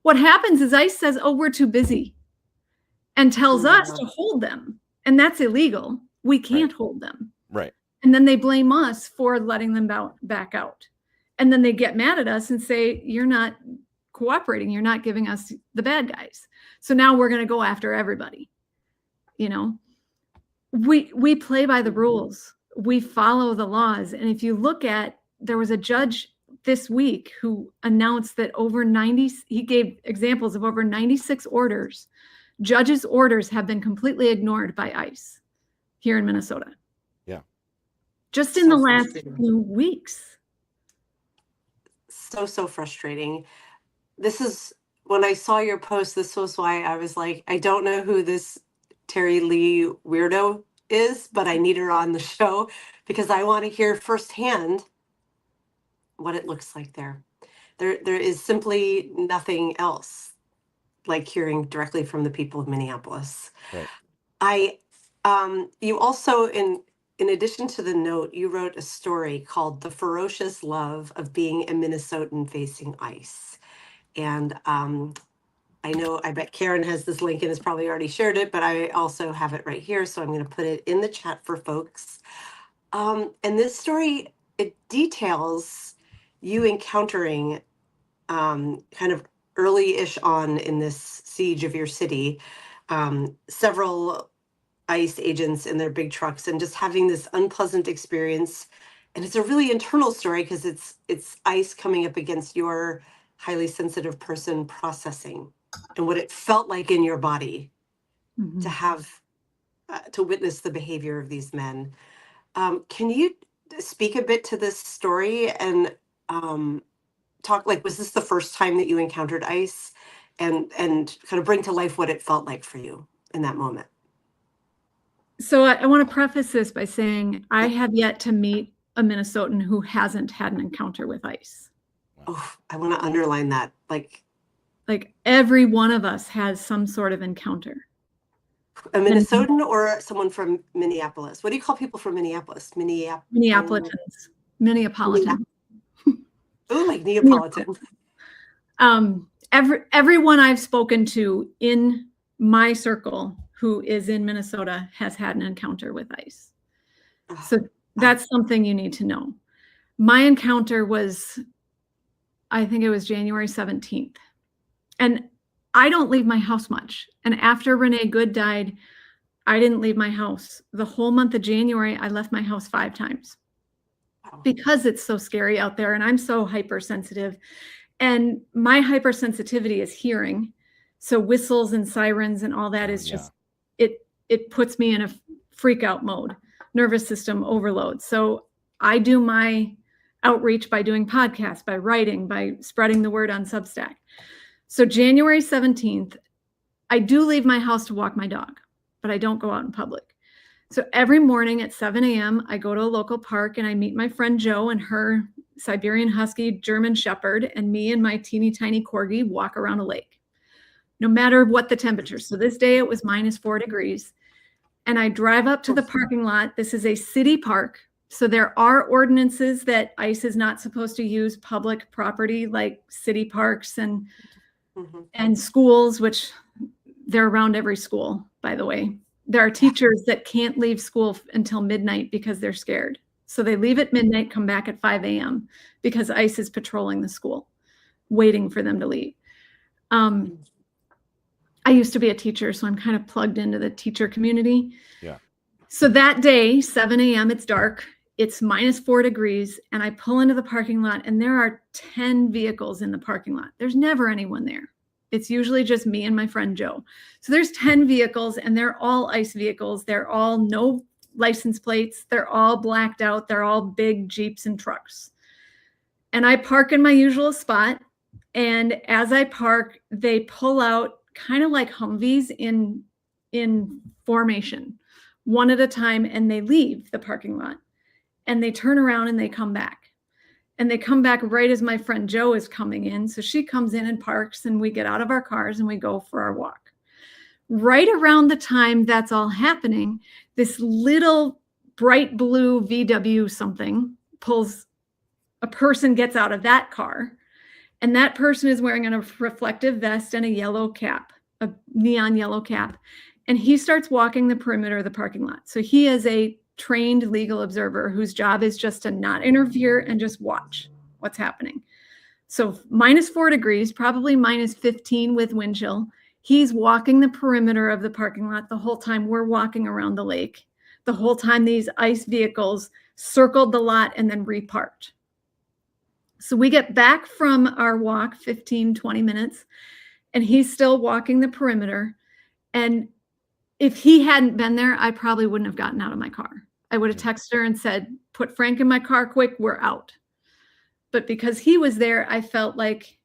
What happens is ICE says, oh, we're too busy, and tells us to hold them. And that's illegal. We can't hold them. Right. And then they blame us for letting them back out. And then they get mad at us and say, you're not cooperating. You're not giving us the bad guys. So now we're going to go after everybody. You know, we play by the rules. We follow the laws. And if you look at, there was a judge this week who announced that he gave examples of over 96 orders. Judges' orders have been completely ignored by ICE here in Minnesota. Yeah. Just in the last few weeks. So frustrating. This is, when I saw your post, this was why I was like, I don't know who this Teri Leigh weirdo is, but I need her on the show because I want to hear firsthand what it looks like there. There is simply nothing else like hearing directly from the people of Minneapolis. Right. You also, in addition to the note, you wrote a story called The Ferocious Love of Being a Minnesotan Facing ICE. And I bet Karen has this link and has probably already shared it, but I also have it right here. So I'm going to put it in the chat for folks. And this story, it details you encountering kind of early-ish on in this siege of your city, several ICE agents in their big trucks and just having this unpleasant experience. And it's a really internal story because it's ICE coming up against your highly sensitive person processing and what it felt like in your body to have to witness the behavior of these men. Can you speak a bit to this story and talk, like, was this the first time that you encountered ICE, and kind of bring to life what it felt like for you in that moment? So I want to preface this by saying I have yet to meet a Minnesotan who hasn't had an encounter with ICE. Oh, I want to underline that. Like every one of us has some sort of encounter. A Minnesotan or someone from Minneapolis? What do you call people from Minneapolis? Minneapolitans. Minneapolitan. Oh, like Neapolitan. Everyone I've spoken to in my circle who is in Minnesota has had an encounter with ICE. So that's something you need to know. My encounter was, I think it was January 17th. And I don't leave my house much. And after Renee Good died, I didn't leave my house. The whole month of January, I left my house 5 times because it's so scary out there and I'm so hypersensitive. And my hypersensitivity is hearing. So whistles and sirens and all that is just, it puts me in a freak out mode, nervous system overload. So I do my outreach by doing podcasts, by writing, by spreading the word on Substack. So January 17th, I do leave my house to walk my dog, but I don't go out in public. So every morning at 7 a.m., I go to a local park and I meet my friend Jo and her Siberian Husky German Shepherd, and me and my teeny tiny corgi walk around a lake, no matter what the temperature. So this day it was -4 degrees. And I drive up to the parking lot. This is a city park. So there are ordinances that ICE is not supposed to use public property like city parks and schools, which they're around every school, by the way. There are teachers that can't leave school until midnight because they're scared. So they leave at midnight, come back at 5 a.m. because ICE is patrolling the school, waiting for them to leave. I used to be a teacher, so I'm kind of plugged into the teacher community. Yeah. So that day, 7 a.m., it's dark, it's -4 degrees, and I pull into the parking lot, and there are 10 vehicles in the parking lot. There's never anyone there. It's usually just me and my friend Jo. So there's 10 vehicles, and they're all ICE vehicles. They're all no license plates. They're all blacked out. They're all big Jeeps and trucks. And I park in my usual spot, and as I park, they pull out kind of like Humvees in formation, one at a time, and they leave the parking lot and they turn around and they come back. And they come back right as my friend Jo is coming in. So she comes in and parks, and we get out of our cars and we go for our walk. Right around the time that's all happening, this little bright blue VW something pulls, a person gets out of that car, and that person is wearing a reflective vest and a yellow cap, a neon yellow cap. And he starts walking the perimeter of the parking lot. So he is a trained legal observer whose job is just to not interfere and just watch what's happening. So -4 degrees, probably -15 with wind chill. He's walking the perimeter of the parking lot the whole time we're walking around the lake. The whole time these ICE vehicles circled the lot and then reparked. So we get back from our walk, 15, 20 minutes, and he's still walking the perimeter. And if he hadn't been there, I probably wouldn't have gotten out of my car. I would have texted her and said, put Frank in my car quick, we're out. But because he was there, I felt like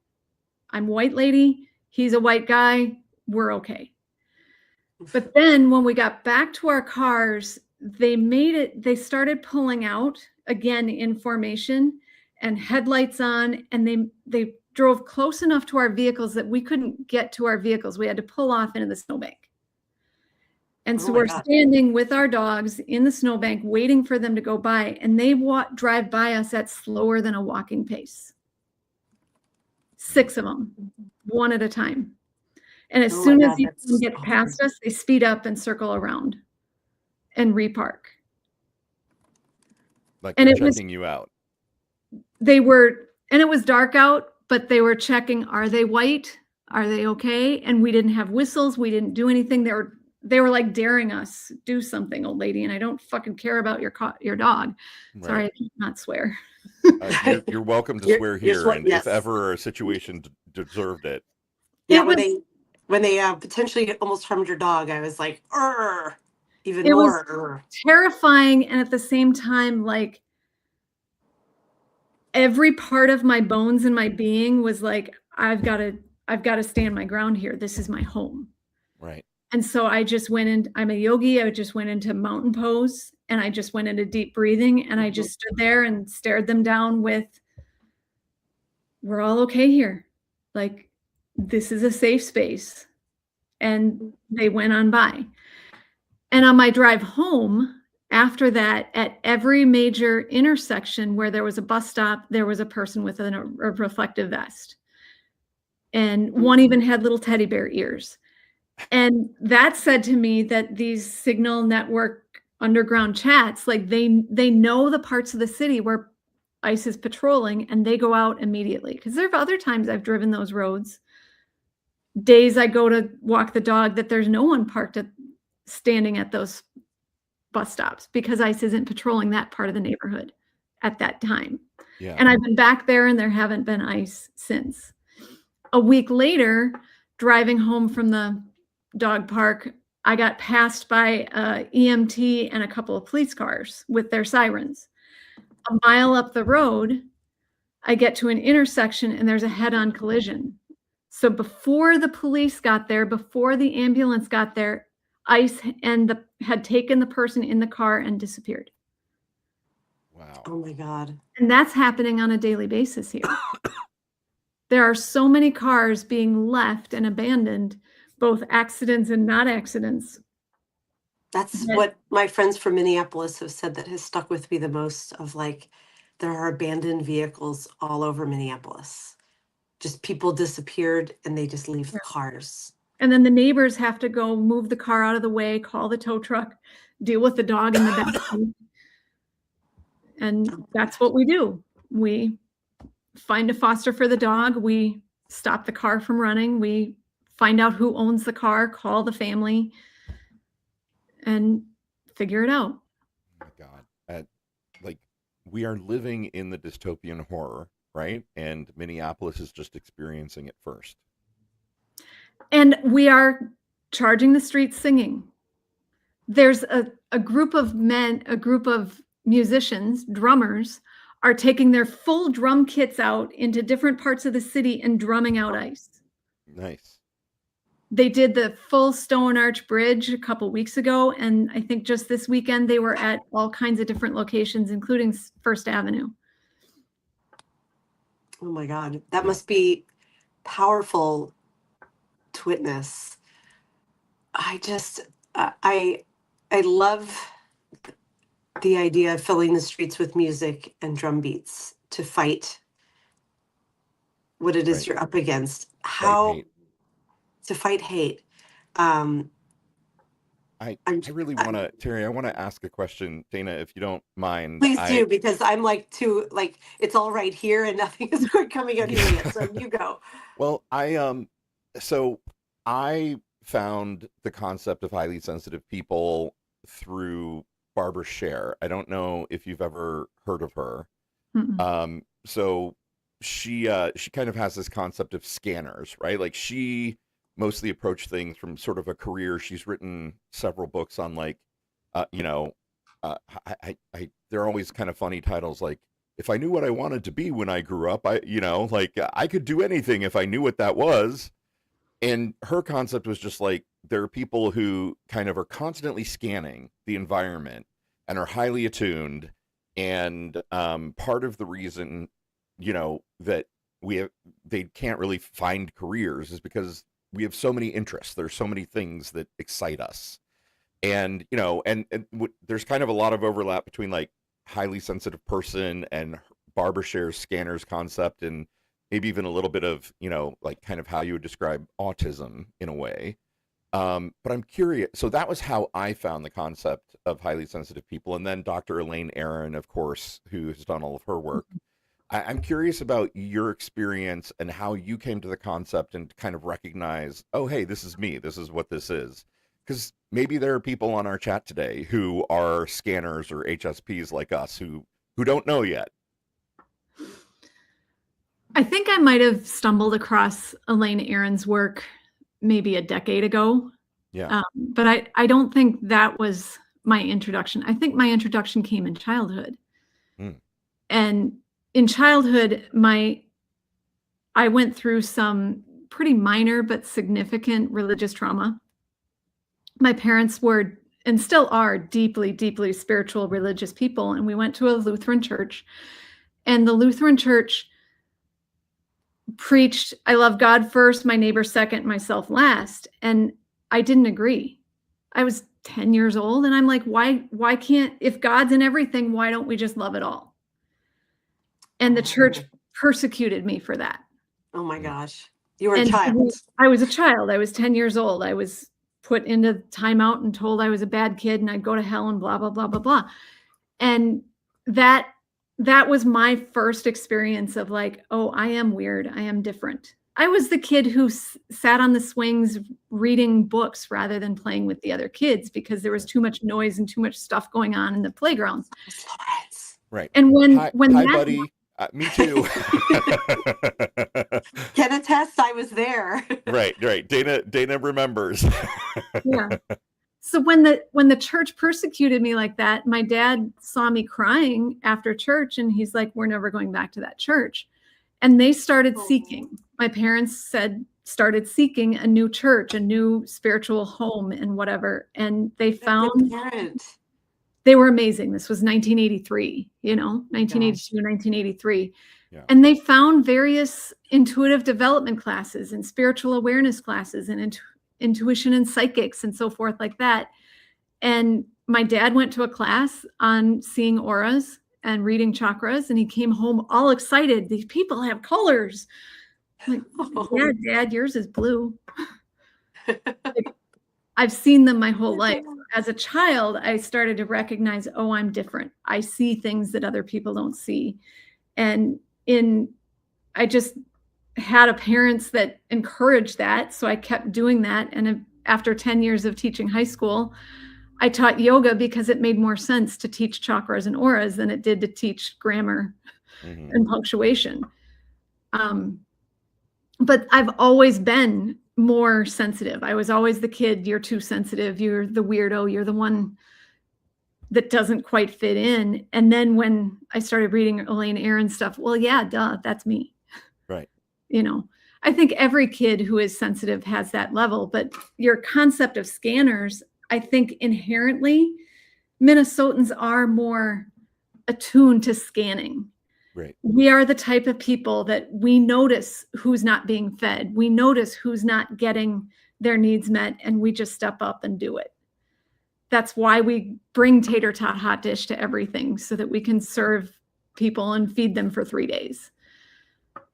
I'm a white lady, he's a white guy, we're okay. But then when we got back to our cars, they started pulling out again in formation and headlights on, and they drove close enough to our vehicles that we couldn't get to our vehicles. We had to pull off into the snowbank. And so we're standing with our dogs in the snowbank waiting for them to go by, and they drive by us at slower than a walking pace. 6 of them, one at a time. And as soon as you get past us, they speed up and circle around and repark. Like they're checking you out. They were, and it was dark out, but they were checking, are they white? Are they okay? And we didn't have whistles. We didn't do anything. They were like daring us, do something, old lady. And I don't fucking care about your dog. Right. Sorry, I cannot swear. You're welcome to swear here. And yes, if ever a situation deserved it. Yeah, when they potentially almost harmed your dog, I was like, even more. Terrifying. And at the same time, like, every part of my bones and my being was like, I've got to stand my ground here. This is my home. Right. And so I just went in, I'm a yogi. I just went into mountain pose, and I just went into deep breathing, and I just stood there and stared them down with, we're all okay here. Like, this is a safe space. And they went on by. And on my drive home, after that, at every major intersection where there was a bus stop, there was a person with a reflective vest. And one even had little teddy bear ears. And that said to me that these signal network underground chats, like they know the parts of the city where ICE is patrolling, and they go out immediately. Because there are other times I've driven those roads, days I go to walk the dog, that there's no one parked standing at those bus stops because ICE isn't patrolling that part of the neighborhood at that time. Yeah. And I've been back there, and there haven't been ICE since. A week later, driving home from the dog park, I got passed by EMT and a couple of police cars with their sirens. A mile up the road, I get to an intersection, and there's a head-on collision. So before the police got there, before the ambulance got there, ICE had taken the person in the car and disappeared. Wow. Oh my God. And that's happening on a daily basis here. There are so many cars being left and abandoned, both accidents and not accidents. That's what my friends from Minneapolis have said that has stuck with me the most, of like, there are abandoned vehicles all over Minneapolis. Just people disappeared, and they just leave the cars. And then the neighbors have to go move the car out of the way, call the tow truck, deal with the dog in the back seat. And that's what we do. We find a foster for the dog. We stop the car from running. We find out who owns the car, call the family, and figure it out. Oh my God. Like, we are living in the dystopian horror, right? And Minneapolis is just experiencing it first. And we are charging the streets singing. There's a group of men, a group of musicians, drummers, are taking their full drum kits out into different parts of the city and drumming out ICE. Nice. They did the full Stone Arch Bridge a couple weeks ago, and I think just this weekend they were at all kinds of different locations, including First Avenue. Oh my God. That Yeah. must be powerful to witness. I just, I love the idea of filling the streets with music and drum beats to fight what it is Right. you're up against. Fight How hate. to fight hate. Um, I I'm, I really want to, Terry, I want to ask a question, Dana, if you don't mind. please do, because I'm like too, like it's all right here and nothing is quite coming out here yet. So you go. Well, so I found the concept of highly sensitive people through Barbara Scher. I don't know if you've ever heard of her. Mm-mm. So she kind of has this concept of scanners, right? Like she mostly approached things from sort of a career. She's written several books on like, you know, they're always kind of funny titles like if I knew what I wanted to be when I grew up, like I could do anything if I knew what that was. And her concept was just like there are people who kind of are constantly scanning the environment and are highly attuned. And part of the reason, that they can't really find careers is because we have so many interests. There's so many things that excite us. And, there's kind of a lot of overlap between like highly sensitive person and Barbara Scher's scanners concept and maybe even a little bit of, like kind of how you would describe autism in a way. But I'm curious. So that was how I found the concept of highly sensitive people. And then Dr. Elaine Aron, of course, who has done all of her work. I'm curious about your experience and how you came to the concept and kind of recognize, oh, hey, this is me. This is what this is. Because maybe there are people on our chat today who are scanners or HSPs like us who don't know yet. I think I might have stumbled across Elaine Aron's work maybe a decade ago. Yeah. But I don't think that was my introduction. I think my introduction came in childhood. Mm. And in childhood, I went through some pretty minor but significant religious trauma. My parents were and still are deeply, deeply spiritual religious people. And we went to a Lutheran church. And the Lutheran church preached, I love God first, my neighbor second, myself last. And I didn't agree. I was 10 years old and I'm like, why can't, if God's in everything, why don't we just love it all? And the church persecuted me for that. Oh my gosh. You were a child. I was a child. I was 10 years old. I was put into timeout and told I was a bad kid and I'd go to hell and blah, blah, blah, blah, blah. And that was my first experience of like, oh, I am weird. I am different. I was the kid who sat on the swings reading books rather than playing with the other kids because there was too much noise and too much stuff going on in the playgrounds. Right. And hi buddy. Me too. Can attest, I was there. Right. Dana remembers. Yeah. So when the church persecuted me like that, my dad saw me crying after church and he's like, we're never going back to that church. And they started seeking. My parents started seeking a new church, a new spiritual home and whatever. And they found they were amazing. This was 1983, 1982, 1983. Yeah. And they found various intuitive development classes and spiritual awareness classes and intuition and psychics and so forth like that. And my dad went to a class on seeing auras and reading chakras, and he came home all excited. These people have colors. I'm like, yeah, Dad, yours is blue. Like, I've seen them my whole life. As a child, I started to recognize, oh, I'm different. I see things that other people don't see. And I just had a parents that encouraged that. So I kept doing that. And after 10 years of teaching high school, I taught yoga because it made more sense to teach chakras and auras than it did to teach grammar and punctuation. But I've always been more sensitive. I was always the kid, you're too sensitive, you're the weirdo, you're the one that doesn't quite fit in. And then when I started reading Elaine Aron stuff, well, yeah, duh, that's me. Right. I think every kid who is sensitive has that level, but your concept of scanners, I think inherently Minnesotans are more attuned to scanning. Right. We are the type of people that we notice who's not being fed. We notice who's not getting their needs met, and we just step up and do it. That's why we bring tater tot hot dish to everything, so that we can serve people and feed them for 3 days.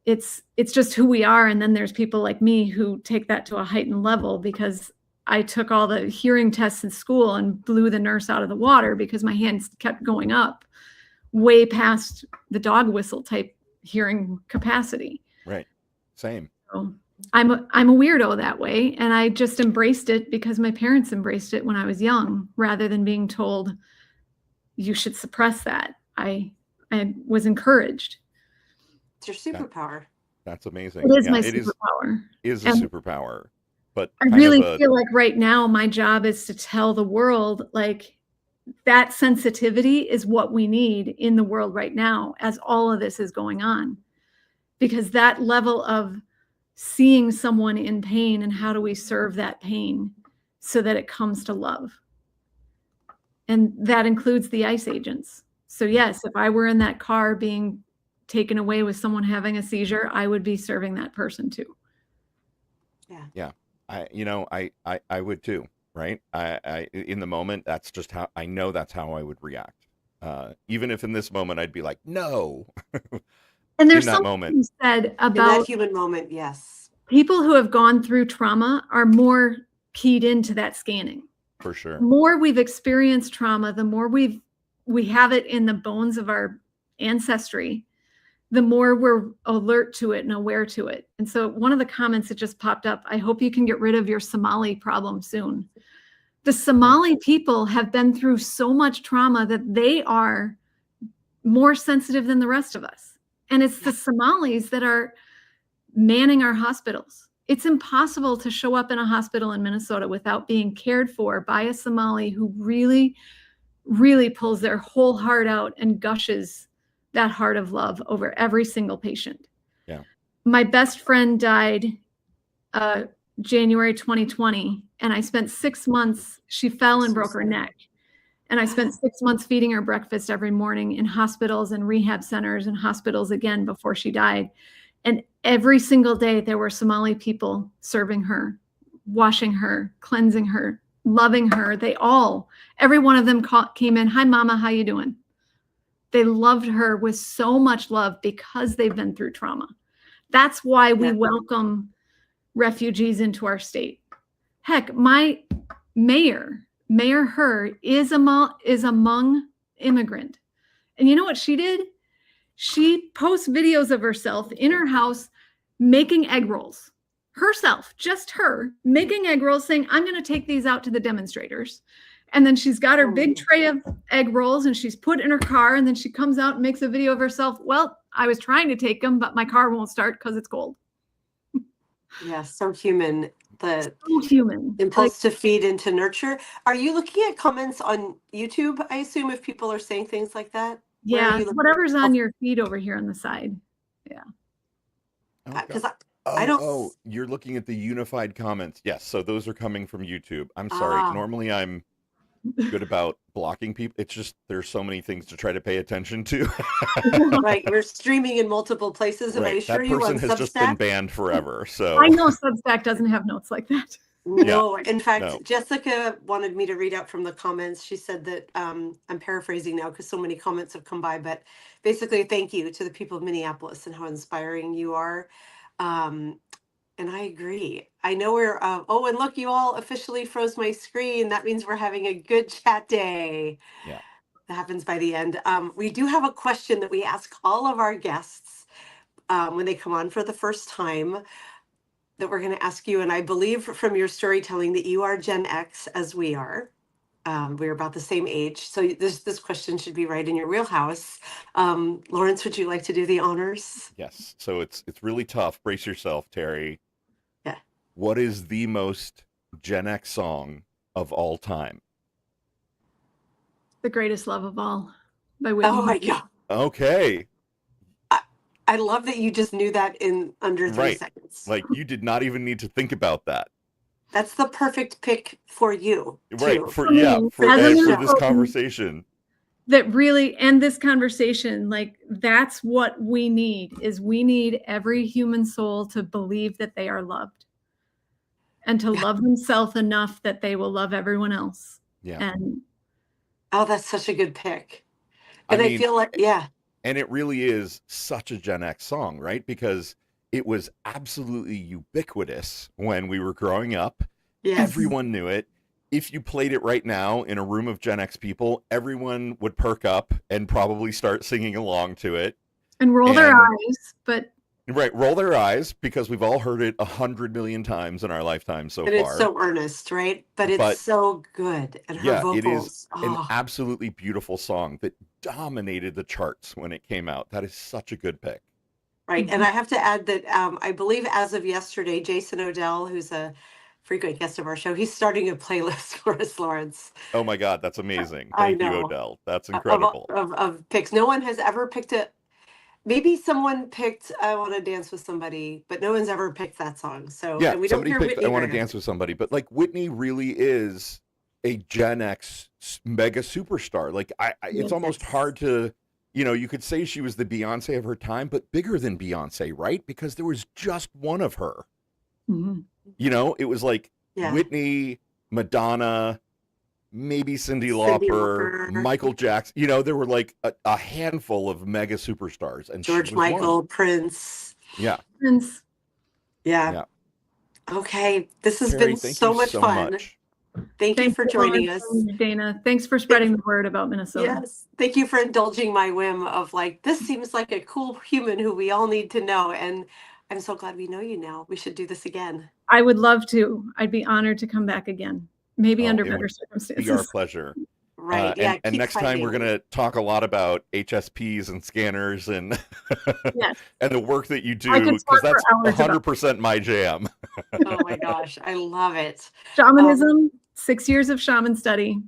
It's just who we are. And then there's people like me who take that to a heightened level, because I took all the hearing tests in school and blew the nurse out of the water because my hands kept going up way past the dog whistle type hearing capacity. Right. Same. So I'm a weirdo that way, and I just embraced it because my parents embraced it when I was young, rather than being told you should suppress that. I was encouraged. It's your superpower. That's amazing. It is my superpower. It is a superpower. But I really feel like right now my job is to tell the world, like, that sensitivity is what we need in the world right now as all of this is going on. Because that level of seeing someone in pain, and how do we serve that pain so that it comes to love. And that includes the ICE agents. So yes, if I were in that car being taken away with someone having a seizure, I would be serving that person too. Yeah. I would too. Right. I in the moment, that's just how I know that's how I would react. Even if in this moment I'd be like, no. And there's something you said about in that human moment. Yes. People who have gone through trauma are more keyed into that scanning. For sure. The more we've experienced trauma, the more we have it in the bones of our ancestry, the more we're alert to it and aware to it. And so one of the comments that just popped up, I hope you can get rid of your Somali problem soon. The Somali people have been through so much trauma that they are more sensitive than the rest of us. And it's the Somalis that are manning our hospitals. It's impossible to show up in a hospital in Minnesota without being cared for by a Somali who really, really pulls their whole heart out and gushes that heart of love over every single patient. Yeah. My best friend died January 2020, and I spent 6 months, she fell and broke her neck. And I spent 6 months feeding her breakfast every morning in hospitals and rehab centers and hospitals again before she died. And every single day there were Somali people serving her, washing her, cleansing her, loving her. Every one of them came in, "Hi, Mama, how you doing?" They loved her with so much love because they've been through trauma. That's why we welcome refugees into our state. Heck, my Mayor Her is among immigrant. And you know what she did? She posts videos of herself in her house making egg rolls. Herself, just her, making egg rolls, saying, "I'm going to take these out to the demonstrators." And then she's got her big tray of egg rolls and she's put in her car. And then she comes out and makes a video of herself. "Well, I was trying to take them, but my car won't start because it's cold." Yeah, so human. The human impulse to feed and to nurture. Are you looking at comments on YouTube? I assume if people are saying things like that. Yeah, whatever's on your feed over here on the side. Yeah. Because I don't. Oh, you're looking at the unified comments. Yes, so those are coming from YouTube. I'm sorry. Normally I'm good about blocking people. It's just there's so many things to try to pay attention to. Right, you're streaming in multiple places. Am I sure that you person on has Substack? just been banned forever. So I know Substack doesn't have notes like that. No, in fact, Jessica wanted me to read out from the comments. She said that I'm paraphrasing now because so many comments have come by, but basically, thank you to the people of Minneapolis and how inspiring you are. And I agree. I know we're, oh, and look, you all officially froze my screen. That means we're having a good chat day. Yeah. That happens by the end. We do have a question that we ask all of our guests when they come on for the first time that we're going to ask you. And I believe from your storytelling that you are Gen X as we are. We're about the same age. So this question should be right in your wheelhouse. Lawrence, would you like to do the honors? Yes. So it's really tough. Brace yourself, Teri. Yeah. What is the most Gen X song of all time? "The Greatest Love of All" by Whitney. Oh my God. Okay. I love that you just knew that in under 3 seconds. Like you did not even need to think about that. That's the perfect pick for you. Right. Too. For this conversation. that really end this conversation. Like, that's what we need, is we need every human soul to believe that they are loved and to love themselves enough that they will love everyone else. Yeah. And Oh, that's such a good pick. I And I mean, feel like, yeah, and it really is such a Gen X song, right? Because it was absolutely ubiquitous when we were growing up. yes. Everyone knew it. If you played it right now in a room of Gen X people, everyone would perk up and probably start singing along to it. and roll their eyes, but Right, roll their eyes, because we've all heard it 100 million times in our lifetime so And far. it's so earnest, right? But it's so good. And her Yeah, it is vocals. an Oh, absolutely beautiful song that dominated the charts when it came out. That is such a good pick. right. And I have to add that I believe as of yesterday, Jason Odell, who's a frequent guest of our show, he's starting a playlist for us, Lawrence. Oh my God, that's amazing. I Thank you, know. Odell. That's Of, incredible. of picks. No one has ever picked it. Maybe someone picked I Want to Dance with Somebody, but no one's ever picked that song. So, Yeah, and we don't somebody hear picked Whitney I Want to very Dance with Somebody, but like Whitney really is a Gen X mega superstar. Like it's almost Yes. hard to, you could say she was the Beyonce of her time, but bigger than Beyonce, right? Because there was just one of her. Mhm. It was like Yeah. Whitney, Madonna, maybe Cyndi Cyndi Lauper, Lauper. Michael Jackson. There were like a handful of mega superstars, and she George was Michael, one. Prince. Yeah. Prince. Yeah. Yeah. Okay. This has Terry, been thank so you much so fun. much. Thank you for joining us. Dana. Thanks for spreading the word about Minnesota. Yes. Thank you for indulging my whim of like, this seems like a cool human who we all need to know. And I'm so glad we know you now. We should do this again. I would love to. I'd be honored to come back again, maybe Oh, under it better would circumstances. be our pleasure. Right. Yeah. And next time we're going to talk a lot about HSPs and scanners and Yes. and the work that you do, I could because talk that's for hours about 100% my jam. Oh my gosh. I love it. Shamanism, 6 years of shaman study.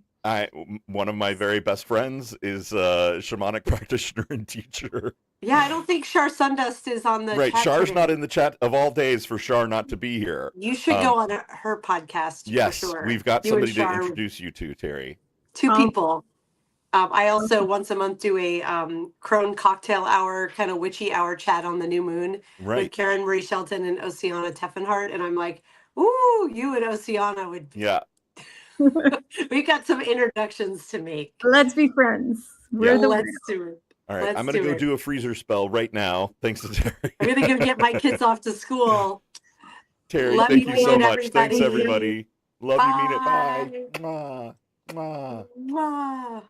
One of my very best friends is a shamanic practitioner and teacher. Yeah, I don't think Shar Sundust is on the Right, chat Shar's today. not in the chat. Of all days for Shar not to be here. You should go on her podcast. Yes, for sure. we've got You and somebody to Shar, introduce you to, Terry. two people. I also once a month do a crone cocktail hour, kind of witchy hour chat on the new moon Right. with Karen Marie Shelton and Oceana Teffenhart. And I'm like, ooh, you and Oceana would. Yeah. We've got some introductions to make. Let's be friends. Let's do it. All right, I'm going to go do a freezer spell right now. Thanks to Terry. I'm going to go get my kids off to school. Terry, Love thank you, you so much. everybody. Thanks, everybody. Love Bye. you, mean it. Bye. Mwah. Mwah. Mwah.